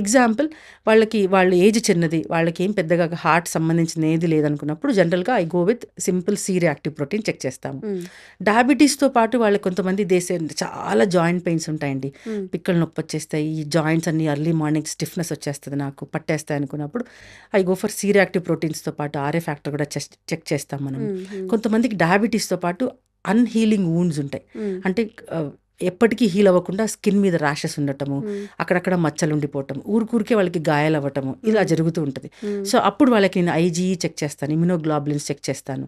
ఎగ్జాంపుల్, వాళ్ళ ఏజ్ చిన్నది, వాళ్ళకి ఏం పెద్దగా హార్ట్ సంబంధించిన ఏది లేదనుకున్నప్పుడు జనరల్గా I go with simple C reactive protein check చేస్తాము. డయాబెటీస్తో పాటు వాళ్ళకి కొంతమంది చాలా జాయింట్ పెయిన్స్ ఉంటాయండి, పిక్కలు నొప్పి వచ్చేస్తాయి, ఈ జాయింట్స్ అన్ని ఎర్లీ మార్నింగ్ స్టిఫ్నెస్ వచ్చేస్తుంది, నాకు పట్టేస్తాయి అనుకున్నప్పుడు I go for C reactive ప్రోటీన్స్తో పాటు RA ఫ్యాక్టర్ కూడా చెక్ చేస్తాం మనం. కొంతమందికి డయాబెటీస్తో పాటు అన్హీలింగ్ వూండ్స్ ఉంటాయి, అంటే ఎప్పటికీ హీల్ అవ్వకుండా స్కిన్ మీద ర్యాషెస్ ఉండటము, అక్కడక్కడ మచ్చలు ఉండిపోవటం, ఊరికే వాళ్ళకి గాయాలు అవ్వటము, ఇలా జరుగుతూ ఉంటుంది. సో అప్పుడు వాళ్ళకి నేను IgE చెక్ చేస్తాను, ఇమ్యునోగ్లోబులిన్స్ చెక్ చేస్తాను.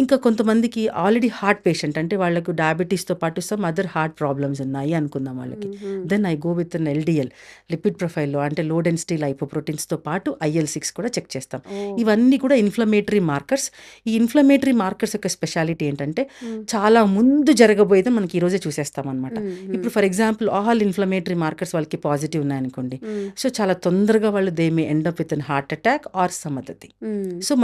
ఇంకా కొంతమందికి ఆల్రెడీ హార్ట్ పేషెంట్, అంటే వాళ్ళకు డయాబెటీస్తో పాటు సమ్ అదర్ హార్ట్ ప్రాబ్లమ్స్ ఉన్నాయి అనుకుందాం వాళ్ళకి, then I go with an LDL lipid ప్రొఫైల్లో, అంటే లో డెన్సిటీ లైపోప్రోటీన్స్తో పాటు IL-6 కూడా చెక్ చేస్తాం. ఇవన్నీ కూడా ఇన్ఫ్లమేటరీ మార్కర్స్. ఈ ఇన్ఫ్లమేటరీ మార్కర్స్ యొక్క స్పెషాలిటీ ఏంటంటే చాలా ముందు జరగబోయేది మనకి ఈరోజే చూసేస్తాం అనమాట. ఇప్పుడు for example all inflammatory markers వాళ్ళకి పాజిటివ్ ఉన్నాయనుకోండి, సో చాలా తొందరగా వాళ్ళు they may end up with an heart attack or some other thing. So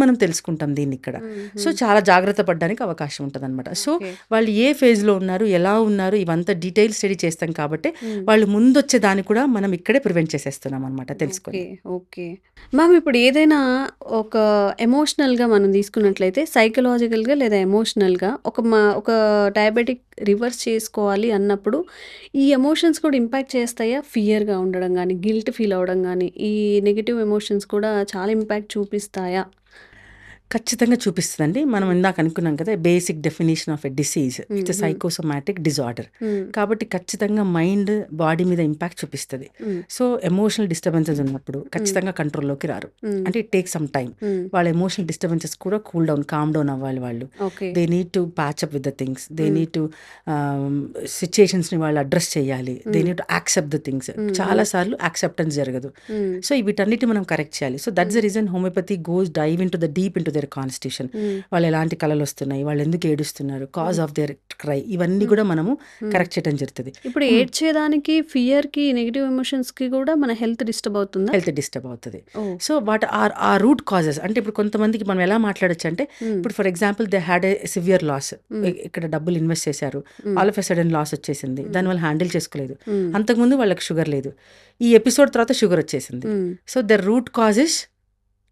మనం తెలుసుకుంటాం దీన్ని ఇక్కడ. సో చాలా జాగ్రత్త పడడానికి అవకాశం ఉంటుంది అనమాట. సో వాళ్ళు ఏ ఫేజ్లో ఉన్నారు, ఎలా ఉన్నారు, ఇవంతా డీటెయిల్ స్టడీ చేస్తాం కాబట్టి వాళ్ళు ముందు వచ్చేదాన్ని కూడా మనం ఇక్కడే ప్రివెంట్ చేసేస్తున్నాం అనమాట, తెలుసుకోండి. ఓకే మ్యామ్, ఇప్పుడు ఏదైనా ఒక ఎమోషనల్గా మనం తీసుకున్నట్లయితే సైకలాజికల్గా లేదా ఎమోషనల్గా ఒక డయాబెటిక్ రివర్స్ చేసుకోవాలి అన్నప్పుడు ఈ ఎమోషన్స్ కూడా ఇంపాక్ట్ చేస్తాయా? ఫియర్గా ఉండడం కానీ, గిల్ట్ ఫీల్ అవ్వడం కానీ, ఈ నెగిటివ్ ఎమోషన్స్ కూడా చాలా ఇంపాక్ట్ చూపిస్తాయా? ఖచ్చితంగా చూపిస్తుందండి. మనం ఇందాక అనుకున్నాం కదా, basic definition of a disease it's psychosomatic disorder. కాబట్టి ఖచ్చితంగా మైండ్ బాడీ మీద ఇంపాక్ట్ చూపిస్తుంది. సో ఎమోషనల్ డిస్టర్బెన్సెస్ ఉన్నప్పుడు ఖచ్చితంగా కంట్రోల్లోకి రారు, అంటే ఇట్ టేక్ సమ్ టైమ్. వాళ్ళ ఎమోషనల్ డిస్టర్బెన్సెస్ కూడా కామ్ డౌన్ అవ్వాలి వాళ్ళు. They need to patch up with the things, they need to సిచ్యుయేషన్స్ని వాళ్ళు అడ్రస్ చేయాలి, they need to accept the things. చాలా సార్లు యాక్సెప్టెన్స్ జరగదు, సో వీటన్నిటి మనం కరెక్ట్ చేయాలి. So that's the reason homeopathy goes dive into the deep into their constitution, వాళ్ళు ఎలాంటి కళలు వస్తున్నాయి, వాళ్ళు ఎందుకు ఏడుస్తున్నారు, కాజ్ ఆఫ్ దేర్ క్రై, ఇవన్నీ కూడా మనము కరెక్ట్ చేయడం జరుగుతుంది. ఇప్పుడు ఏడ్చేదానికి, ఫియర్కి, నెగిటివ్ ఎమోషన్స్కి కూడా మన హెల్త్ డిస్టర్బ్ అవుతుందా? హెల్త్ డిస్టర్బ్ అవుతుంది. So what are a root causes అంటే ఇప్పుడు కొంతమందికి మనం ఎలా మాట్లాడచ్చు అంటే, ఇప్పుడు for example they had a severe loss, ఇక్కడ డబ్బులు ఇన్వెస్ట్ చేశారు, all of a sudden loss వచ్చేసింది, దానివల్ల హ్యాండిల్ చేసుకోలేదు, అంతకుముందు వాళ్ళకి షుగర్ లేదు, ఈ ఎపిసోడ్ తర్వాత షుగర్ వచ్చేసింది. So the root causes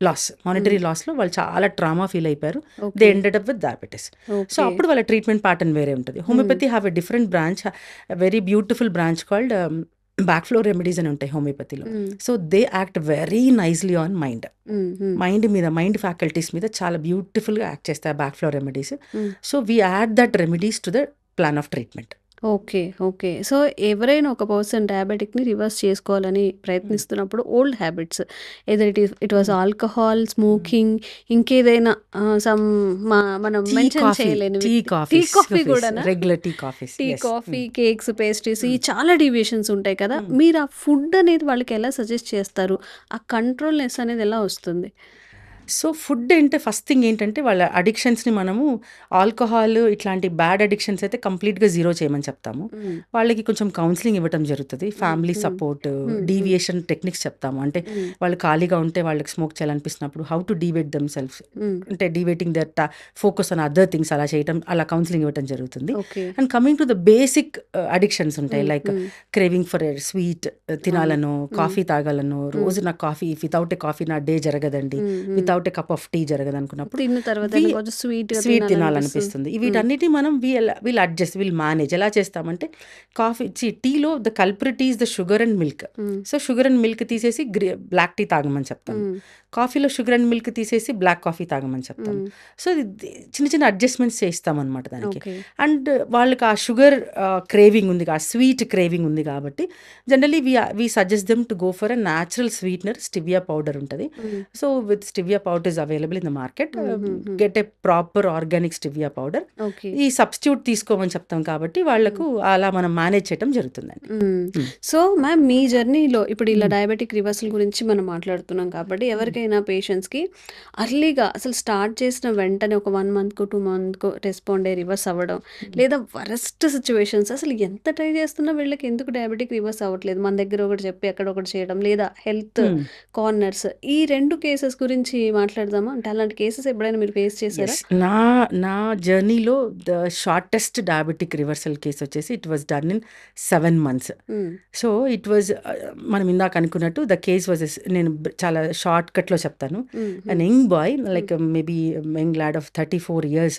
loss, monetary లాస్లో వాళ్ళు చాలా ట్రామా ఫీల్ అయిపోయారు, they ended up with diabetes. So అప్పుడు వాళ్ళ ట్రీట్మెంట్ ప్యాటర్న్ వేరే ఉంటుంది. Homeopathy have a different branch, very beautiful branch called Bach flower remedies అని ఉంటాయి హోమియోపతిలో. So they act very nicely on mind మీద, మైండ్ ఫ్యాకల్టీస్ మీద చాలా బ్యూటిఫుల్గా యాక్ట్ చేస్తాయి Bach flower remedies. So we add that remedies to the plan of treatment. Okay. So ఎవరైనా ఒక పర్సన్ డయాబెటిక్ని రివర్స్ చేసుకోవాలని ప్రయత్నిస్తున్నప్పుడు old habits, either it was alcohol, smoking, ఇంకేదైనా మనం మెన్షన్ చేయలేని, టీ కాఫీ కూడా, regular tea coffee, cakes, pastries, ఈ చాలా డీవియేషన్స్ ఉంటాయి కదా. మీరు ఆ ఫుడ్ అనేది వాళ్ళకి ఎలా సజెస్ట్ చేస్తారు? ఆ కంట్రోల్నెస్ అనేది ఎలా వస్తుంది? సో ఫుడ్ అంటే ఫస్ట్ థింగ్ ఏంటంటే వాళ్ళ అడిక్షన్స్ని మనము ఆల్కహాల్ ఇట్లాంటి బ్యాడ్ అడిక్షన్స్ అయితే కంప్లీట్గా జీరో చేయమని చెప్తాము. వాళ్ళకి కొంచెం కౌన్సిలింగ్ ఇవ్వడం జరుగుతుంది, ఫ్యామిలీ సపోర్ట్, డీవియేషన్ టెక్నిక్స్ చెప్తాము. అంటే వాళ్ళు ఖాళీగా ఉంటే వాళ్ళకి స్మోక్ చేయాలనిపిస్తున్నప్పుడు how to deviate them self, అంటే deviating their focus on other things, అలా చేయటం, అలా కౌన్సిలింగ్ ఇవ్వడం జరుగుతుంది. And coming to the basic addictions ఉంటాయి, లైక్ క్రేవింగ్ ఫర్ స్వీట్ తినాలను, కాఫీ తాగాలను, రోజు నాకు కాఫీ, వితౌట్ ఏ కాఫీ నా డే జరగదండి, without a cup of tea జరగదు అనుకున్నప్పుడు స్వీట్ తినాలనిపిస్తుంది. వీటన్నిటి మనం వీల్ అడ్జస్ట్, వీల్ మేనేజ్. ఎలా చేస్తామంటే కాఫీ, టీలో the culprit is the sugar and milk. So sugar and milk తీసేసి బ్లాక్ టీ తాగమని చెప్తాం, కాఫీలో షుగర్ అండ్ మిల్క్ తీసేసి బ్లాక్ కాఫీ తాగమని చెప్తాం. సో చిన్న చిన్న అడ్జస్ట్మెంట్స్ చేస్తాం అనమాట దానికి. అండ్ వాళ్ళకి ఆ షుగర్ క్రేవింగ్ ఉంది, ఆ స్వీట్ క్రేవింగ్ ఉంది కాబట్టి generally we suggest them to go for a natural sweetener, stevia powder ఉంటుంది. So with stevia powder is available in the market, get a proper organic stevia powder. ఈ substitute తీసుకోమని చెప్తాం కాబట్టి వాళ్ళకు అలా మనం మేనేజ్ చేయడం జరుగుతుందండి. సో మ్యామ్, మీ జర్నీలో ఇప్పుడు ఇలా డయాబెటిక్ రివర్సల్ గురించి మనం మాట్లాడుతున్నాం కాబట్టి ఎవరికైనా పేషెంట్స్కి అర్లీగా అసలు స్టార్ట్ చేసిన వెంటనే ఒక 1 మంత్కో 2 మంత్కో రెస్పాండ్ అయ్యి రివర్స్ అవ్వడం, లేదా వరస్ట్ సిచ్యువేషన్స్, అసలు ఎంత ట్రై చేస్తున్నా వీళ్ళకి ఎందుకు డయాబెటిక్ రివర్స్ అవ్వట్లేదు, మన దగ్గర ఒకటి చెప్పి అక్కడ ఒకటి చేయడం, లేదా హెల్త్ కార్నర్స్, ఈ 2 కేసెస్ గురించి మాట్లాడదామా? అంటే అలాంటి కేసెస్ ఎప్పుడైనా మీరు ఫేస్ చేశారా? నా జర్నీలో the shortest diabetic reversal case వచ్చేసి it was done in 7 months. So it was, మనం ఇందాక అనుకున్నట్టు ద కేస్ వాజ్, నేను చాలా షార్ట్ కట్లో చెప్తాను. అన్ young boy, like maybe young lot of 34 years,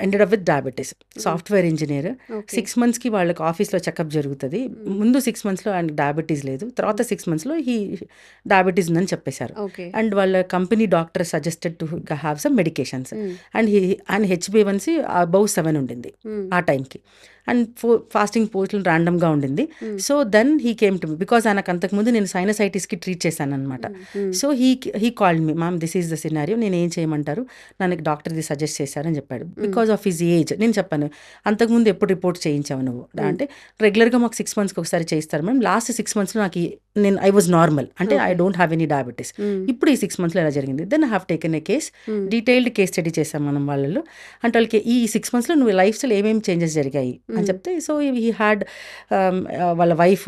ended up with diabetes, software engineer. 6 monthsకి వాళ్ళకి ఆఫీస్లో చెకప్ జరుగుతుంది. ముందు 6 monthsలో ఆయనకు డయాబెటీస్ లేదు, తర్వాత 6 monthsలో డయాబెటీస్ ఉందని చెప్పేశారు. అండ్ వాళ్ళ company doctor suggested to have some medications. And HbA1c above 7 ఉండింది ఆ టైంకి. అండ్ ఫాస్టింగ్ పోస్టులు ర్యాండమ్గా ఉండింది. So then he came to me, because ఆయనకు అంతకుముందు నేను సైనసైటిస్కి ట్రీట్ చేశాను అనమాట. So he called me, ma'am this is the scenario, నేను ఏం చేయమంటారు, నాకు డాక్టర్ ఇది సజెస్ట్ చేశారని చెప్పాడు. Because of his age. నేను చెప్పాను, అంతకుముందు ఎప్పుడు రిపోర్ట్ చేయించావు నువ్వు అంటే, రెగ్యులర్గా మాకు 6 monthsకి ఒకసారి చేయిస్తారు మేడం, లాస్ట్ 6 monthsలో నాకు ఐ వాజ్ నార్మల్, అంటే I don't have any diabetes. ఇప్పుడు ఈ 6 monthsలో ఎలా జరిగింది, then I have taken a case, detailed case study చేసాం మనం వాళ్ళలో. అంటే వాళ్ళకి ఈ 6 monthsలో నువ్వు లైఫ్ స్టైల్ ఏమేమి చేంజెస్ జరిగాయి అని చెప్తే, సో హీ హ్యాడ్, వాళ్ళ వైఫ్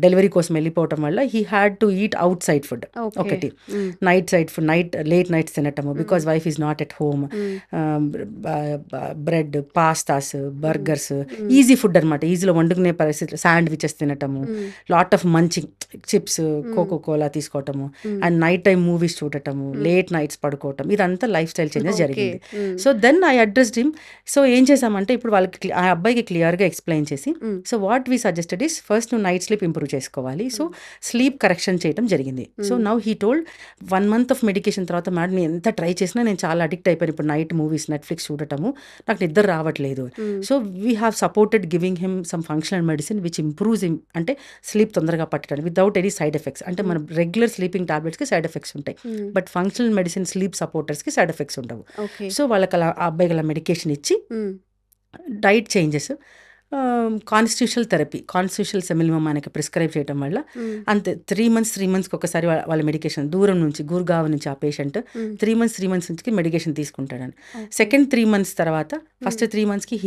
డెలివరీ కోసం వెళ్ళిపోవటం వల్ల he had to eat outside food, ఒకటి night side food, late nights తినటము, because wife is not at home. Bread, pastas, burgers, easy food అనమాట, ఈజీలో వండుకునే పరిస్థితి, శాండ్విచెస్ తినటము, lot of munching, chips, Coca-Cola తీసుకోవటము, అండ్ నైట్ టైం మూవీస్ చూడటము, late nights పడుకోవటం, ఇదంతా లైఫ్ స్టైల్ చేంజెస్ జరిగింది. So then I addressed him. So ఏం చేసామంటే, ఇప్పుడు వాళ్ళకి, ఆ అబ్బాయికి క్లియర్గా ఎక్స్ప్లెయిన్ చేసి, so what we suggested is, first నువ్వు నైట్ స్లీప్ ఇంప్రూవ్ చేసుకోవాలి. సో స్లీప్ కరెక్షన్ చేయడం జరిగింది. So now he told 1 month of medication తర్వాత, మేడం నేను ఎంత ట్రై చేసినా నేను చాలా అడిక్ట్ అయిపోయాను ఇప్పుడు నైట్ మూవీస్, నెట్ఫ్లిక్స్ చూడటము, నాకు నిద్ర రావట్లేదు. So we have supported giving him some functional medicine which improves him, అంటే స్లీప్ తొందరగా పట్టడానికి వితౌట్ ఎనీ సైడ్ ఎఫెక్ట్స్. అంటే మనం రెగ్యులర్ స్లీపింగ్ టాబ్లెట్స్కి సైడ్ ఎఫెక్ట్స్ ఉంటాయి, బట్ ఫంక్షనల్ మెడిసిన్ స్లీప్ సపోర్టర్స్కి సైడ్ ఎఫెక్ట్స్ ఉండవు. సో వాళ్ళకి అలా, ఆ అబ్బాయికి అలా మెడికేషన్ ఇచ్చి, diet changes, constitutional therapy, constitutional simillimum మనకి ప్రిస్క్రైబ్ చేయడం వల్ల అంతే 3 మంత్స్కి ఒకసారి వాళ్ళ మెడికేషన్ దూరం నుంచి గుర్గావ్ నుంచి ఆ పేషెంట్ 3 మంత్స్ నుంచి మెడికేషన్ తీసుకుంటాడని. సెకండ్ 3 మంత్స్ తర్వాత ఫస్ట్ 3 మంత్స్కి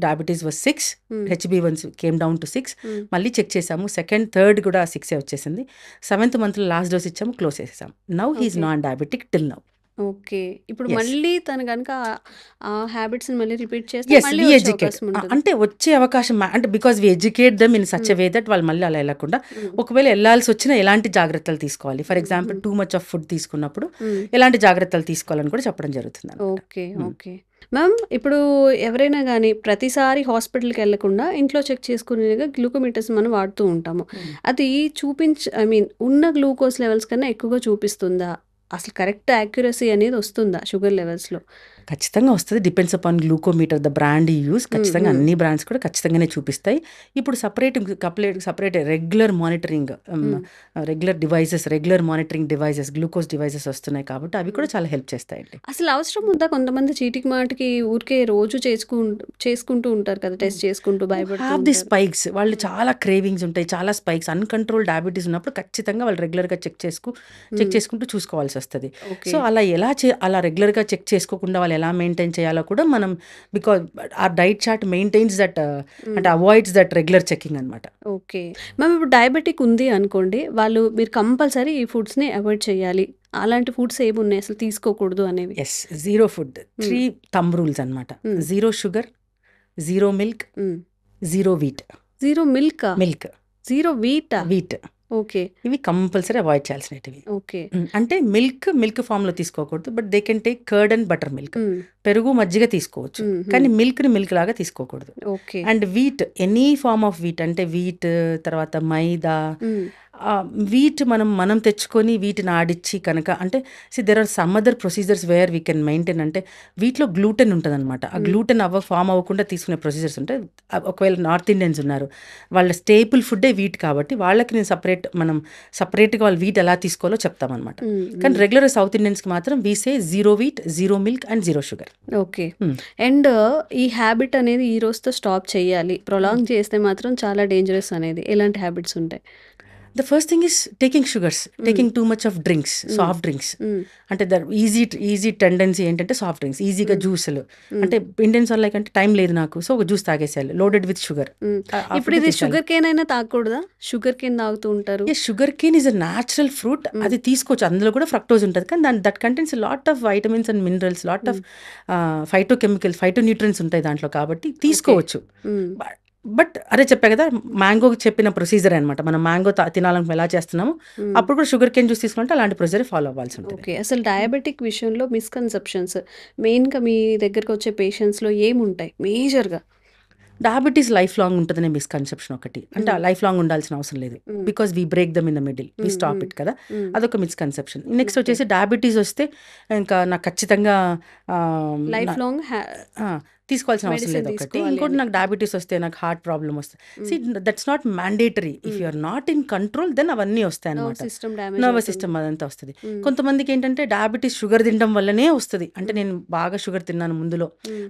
diabetes was 6, HbA1c came down to 6. మళ్ళీ చెక్ చేసాము, సెకండ్ థర్డ్ కూడా 6 వచ్చేసింది. 7th మంత్లో లాస్ట్ డోస్ ఇచ్చాము, క్లోజ్ చేసేసాము. Now he is non diabetic till now. Okay. ఇప్పుడు మళ్ళీ తను గనుక ఆ హ్యాబిట్స్‌ని మళ్ళీ రిపీట్ చేస్తే ఎస్ మళ్ళీ వి వచ్చే ఎడ్యుకేట్ అవకాశం ఉంటదా? అంటే వచ్చే అవకాశం అంటే because we educate them in such a way that వాళ్ళు మళ్ళీ అలా వెళ్ళకుండా ఒకవేళ వెళ్ళాల్సి వచ్చినా ఎలాంటి జాగ్రత్తలు తీసుకోవాలి, for example two much of food తీసుకున్నప్పుడు ఎలాంటి జాగ్రత్తలు తీసుకోవాలని కూడా చెప్పడం జరుగుతుంది. ఓకే. ఓకే. మ్యామ్ ఇప్పుడు ఎవరైనా కానీ ప్రతిసారి హాస్పిటల్కి వెళ్ళకుండా ఇంట్లో చెక్ చేసుకునేగా గ్లూకోమీటర్స్ మనం వాడుతూ ఉంటాము. అది ఉన్న గ్లూకోజ్ లెవెల్స్ కన్నా ఎక్కువగా చూపిస్తుందా? అసలు కరెక్ట్ యాక్యురసీ అనేది వస్తుందా షుగర్ లెవెల్స్లో? ఖచ్చితంగా వస్తుంది. Depends upon glucometer the brand use. ఖచ్చితంగా అన్ని బ్రాండ్స్ కూడా ఖచ్చితంగానే చూపిస్తాయి. ఇప్పుడు separate regular monitoring, regular monitoring devices, glucose devices వస్తున్నాయి కాబట్టి అవి కూడా చాలా హెల్ప్ చేస్తాయండి. అసలు అవసరం ఉందా? కొంతమంది చీటికి మాటికి ఊరికే రోజు చేసుకుంటూ ఉంటారు కదా, టెస్ట్ చేసుకుంటూ హ్యావ్ ది స్పైక్స్. వాళ్ళు చాలా క్రేవింగ్స్ ఉంటాయి, చాలా స్పైక్స్. అన్కంట్రోల్ డయాబెటీస్ ఉన్నప్పుడు ఖచ్చితంగా వాళ్ళు రెగ్యులర్గా చెక్ చేసుకుంటూ చూసుకోవాల్సి వస్తుంది. సో అలా రెగ్యులర్గా చెక్ చేసుకోకుండా వాళ్ళు ఎలా మెయింటైన్ చేయాలో కూడా మనం, బికాజ్ ఆ డైట్ చార్ట్ మెయింటైన్స్ దట్ అంటే అవాయిడ్స్ దట్ రెగ్యులర్ చెకింగ్ అనమాట. Okay ma'am. ఇప్పుడు డయాబెటిక్ ఉంది అనుకోండి, మీరు కంపల్సరీ ఈ ఫుడ్స్ని అవాయిడ్ చేయాలి, అలాంటి ఫుడ్స్ ఏమి ఉన్నాయి అసలు తీసుకోకూడదు అనేవి? Yes, zero food, 3 thumb rules అనమాట. 0 sugar, 0 milk, 0 wheat. 0 milk, 0 wheat. Okay. ఇవి కంపల్సరీ అవాయిడ్ చేయాల్సినవి. ఓకే. అంటే మిల్క్ ఫామ్లో తీసుకోకూడదు, but they can take curd and butter milk. పెరుగు మజ్జిగ తీసుకోవచ్చు, కానీ మిల్క్ని మిల్క్ లాగా తీసుకోకూడదు. Okay. And wheat, any form of wheat, అంటే వీట్ తర్వాత మైదా, వీట్ మనం తెచ్చుకొని వీటిని ఆడిచ్చి కనుక, అంటే there are some other procedures where we can maintain. అంటే వీటిలో గ్లూటెన్ ఉంటుంది అనమాట. ఆ గ్లూటెన్ ఫామ్ అవ్వకుండా తీసుకునే ప్రొసీజర్స్ ఉంటాయి. ఒకవేళ నార్త్ ఇండియన్స్ ఉన్నారు, వాళ్ళ స్టేపుల్ ఫుడ్డే వీట్ కాబట్టి వాళ్ళకి నేను సపరేట్గా వాళ్ళు వీట్ ఎలా తీసుకోవాలో చెప్తామన్నమాట. కానీ రెగ్యులర్ సౌత్ ఇండియన్స్కి మాత్రం వీసే 0 wheat, 0 milk and 0 sugar. Okay. And ఈ హ్యాబిట్ అనేది ఈ రోజుతో స్టాప్ చేయాలి, ప్రొలాంగ్ చేస్తే మాత్రం చాలా డేంజరస్ అనేది ఎలాంటి హ్యాబిట్స్ ఉంటాయి? The first thing is taking sugars, taking too much of drinks, soft drinks. అంటే ద ఈజీ టెండెన్సీ ఏంటంటే సాఫ్ట్ డ్రింక్స్, ఈజీగా జ్యూసులు. అంటే ఇండియన్స్ వాళ్ళకి అంటే టైం లేదు నాకు, సో ఒక జ్యూస్ తాగేసేయాలి లోడెడ్ విత్ షుగర్. ఇప్పుడు ఇది షుగర్ కేన్ అయినా తాగకూడదా? షుగర్ కేన్ తాగుతూ ఉంటారు. Sugar cane is a natural fruit, అది తీసుకోవచ్చు. అందులో కూడా ఫ్రక్టోజ్ ఉంటుంది, కానీ that contents lot of vitamins and minerals, lot of phytonutrients ఉంటాయి దాంట్లో, కాబట్టి తీసుకోవచ్చు. బట్ అదే చెప్పా కదా, మ్యాంగోకి చెప్పిన ప్రొసీజర్ అనమాట. మనం మ్యాంగో తినాలని ఎలా చేస్తున్నాము, అప్పుడు కూడా షుగర్ కేన్ జ్యూస్ తీసుకుంటే అలాంటి ప్రొసీజర్ ఫాలో అవ్వాల్సి ఉంటుంది. ఓకే. అసలు డయాబెటిక్ విషయంలో మిస్కన్సెప్షన్స్ మెయిన్గా మీ దగ్గరకు వచ్చే పేషెంట్స్లో ఏముంటాయి మేజర్గా? డయాబెటీస్ లైఫ్ లాంగ్ ఉంటుందనే మిస్కన్సెప్షన్ ఒకటి. అంటే లైఫ్ లాంగ్ ఉండాల్సిన అవసరం లేదు, because we break them in the middle, we stop it కదా, అదొక మిస్కన్సెప్షన్. నెక్స్ట్ వచ్చేసి డయాబెటీస్ వస్తే ఇంకా నాకు ఖచ్చితంగా లైఫ్ లాంగ్ తీసుకోవాల్సిన అవసరం లేదు ఒకటి. ఇంకోటి, నాకు డయాబెటీస్ వస్తే నాకు హార్ట్ ప్రాబ్లమ్ వస్తుంది, that's not mandatory. If you are not in control then అవన్నీ వస్తాయి అనమాట. నర్వస్ సిస్టమ్ అదంతా వస్తుంది. కొంతమందికి ఏంటంటే డయాబెటీస్ షుగర్ తినడం వల్లనే వస్తుంది. అంటే నేను బాగా షుగర్ తిన్నాను ముందులో,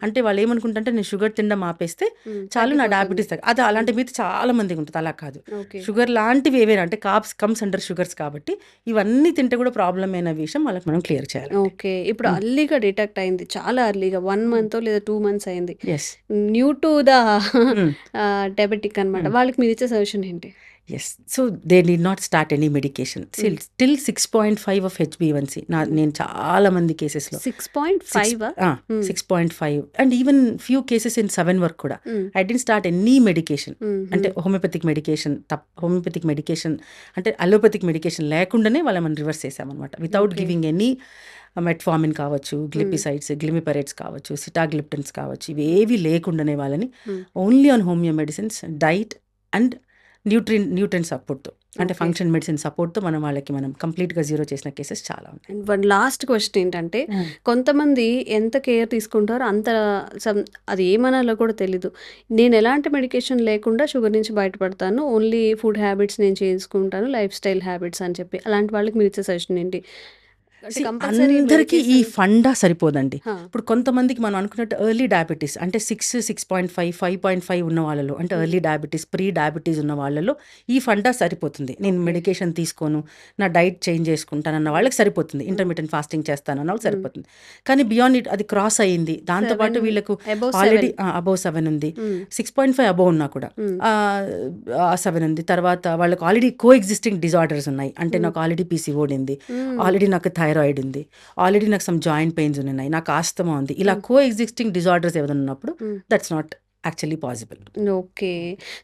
అంటే వాళ్ళు ఏమనుకుంటే నేను షుగర్ తినడం ఆపేస్తే చాలు నా డయాబెటీస్ అది అలాంటి మీద చాలా మందికి ఉంటుంది. అలా కాదు, షుగర్ లాంటివి ఏవైనా అంటే కాప్స్ కమ్స్ అండర్ షుగర్స్, కాబట్టి ఇవన్నీ తింటే కూడా ప్రాబ్లం అయిన విషయం వాళ్ళకి మనం క్లియర్ చేయాలి. ఓకే. ఇప్పుడు అర్లీగా డిటెక్ట్ అయింది, చాలా అర్లీగా 1 month లేదా 2 months అయింది, న్యూ టు ద డయాబెటిక్ అనమాట, వాళ్ళకి మీరు ఇచ్చే సజెషన్ ఏంటి? Yes, so they need not start any medication still 6.5 of HbA1c. నేను చాలా మంది కేసెస్లో 6.5 and even few cases in 7 వరకు కూడా I didn't start any medication. అంటే హోమియోపతిక్ మెడికేషన్ అంటే అలోపతిక్ మెడికేషన్ లేకుండానే వాళ్ళని మనం రివర్స్ చేసామన్నమాట, వితౌట్ గివింగ్ ఎనీ మెట్ఫార్మిన్ కావచ్చు, గ్లిపిసైడ్స్, గ్లిమిపరేట్స్ కావచ్చు, సిటాగ్లిప్టన్స్ కావచ్చు, ఇవేవి లేకుండానే వాళ్ళని only on homeo medicines, diet and Nutrine సపోర్ట్తో, అంటే ఫంక్షన్ మెడిసిన్ సపోర్ట్తో మనం కంప్లీట్గా జీరో చేసిన కేసెస్ చాలా ఉన్నాయి. వన్ లాస్ట్ క్వశ్చన్ ఏంటంటే, కొంతమంది ఎంత కేర్ తీసుకుంటారో అంత అది ఏమనాలో కూడా తెలీదు. నేను ఎలాంటి మెడికేషన్ లేకుండా షుగర్ నుంచి బయటపడతాను, ఓన్లీ ఫుడ్ హ్యాబిట్స్ నేను చేసుకుంటాను, లైఫ్ స్టైల్ హ్యాబిట్స్ అని చెప్పి, అలాంటి వాళ్ళకి మీరు ఇచ్చే సజెషన్ ఏంటి? అంటే కంపల్సరీ అందరికీ ఈ మెడికేషన్ ఫండా సరిపోదండి. హా. ఇప్పుడు కొంతమందికి మనం అనుకున్నట్టు ఎర్లీ డయాబెటీస్ అంటే 6.5 5.5 ఉన్న వాళ్ళలో అంటే ఎర్లీ డయాబెటీస్ ప్రీ డయాబెటీస్ ఉన్న వాళ్ళలో ఈ ఫండా సరిపోతుంది. నేను ఓకే. మెడికేషన్ తీసుకోను, నా డైట్ చేంజ్ చేసుకుంటానన్న వాళ్ళకి సరిపోతుంది, ఇంటర్మీడియట్ ఫాస్టింగ్ చేస్తానన్న వాళ్ళకి సరిపోతుంది. కానీ బియాండ్ ఇట్ అది క్రాస్ అయ్యింది, దాంతోపాటు 7 వీళ్ళకు అబౌవ్ ఆల్రెడీ 7. అబౌవ్ 7 ఉంది, 6.5 అబౌవ్ ఉన్నా కూడా 7 ఉంది, తర్వాత వాళ్ళకి ఆల్రెడీ కో ఎగ్జిస్టింగ్ డిజార్డర్స్ ఉన్నాయి. అంటే నాకు ఆల్రెడీ పీసీఓడి ఉంది, ఆల్రెడీ నాకు థైరాయిడ్ ఉంది, ఆల్రెడీ నాకు సమ్ జాయింట్ పెయిన్స్ ఉన్నాయి, నాకు ఆస్తమా ఉంది, ఇలా కో ఎగ్జిస్టింగ్ డిజార్డర్స్ ఏదైనా ఉన్నప్పుడు that's not actually possible. Okay.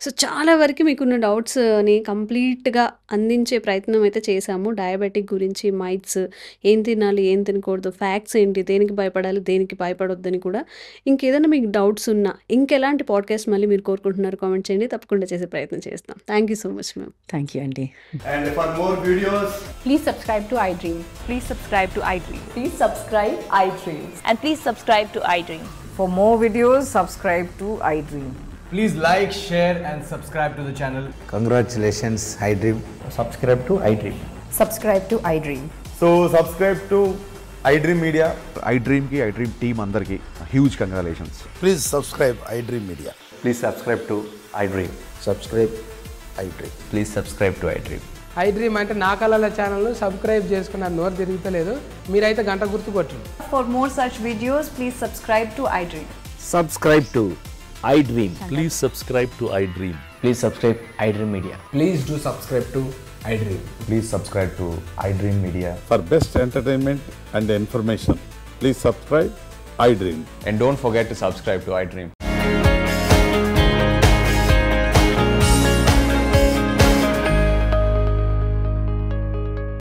So, చాలా వరకు మీకున్న డౌట్స్‌ని కంప్లీట్‌గా అందించే ప్రయత్నం అయితే చేశాము. డయాబెటిక్ గురించి, మైత్స్, ఏం తినాలి, ఏం తినకూడదు, ఫ్యాక్ట్స్ ఏంటి, దేనికి భయపడాలి, దేనికి భయపడొద్దని కూడా. ఇంకేదైనా మీకు డౌట్స్ ఉన్నా, ఇంకెలాంటి పాడ్‌కాస్ట్ మళ్ళీ మీరు కోరుకుంటున్నారో కామెంట్ చేయండి. తప్పకుండా చేసే ప్రయత్నం చేస్తాం. Thank you so much ma'am. Thank you అండి. And for more videos, Please subscribe to iDream. Please subscribe to iDream. Please subscribe iDream. And please subscribe to iDream. For more videos, subscribe to iDream. please like, share, and subscribe to the channel. Congratulations, iDream. Subscribe to iDream. Subscribe to iDream. So, subscribe to iDream Media. iDream ki iDream team andarki huge congratulations. Please subscribe iDream Media. Please subscribe to iDream. Subscribe iDream. Please subscribe to iDream. iDream అంటే నా కళల ఛానల్ను subscribe చేసుకున్న నోరు తిరుగుతలేదు, మీరైతే గంట గుర్తు కొట్టండి. For more such videos, please subscribe to iDream. Subscribe to iDream. Please subscribe to iDream. Please subscribe iDream Media. Please do subscribe to iDream. Please subscribe to iDream Media. For best entertainment and information, please subscribe iDream. And don't forget to subscribe to iDream.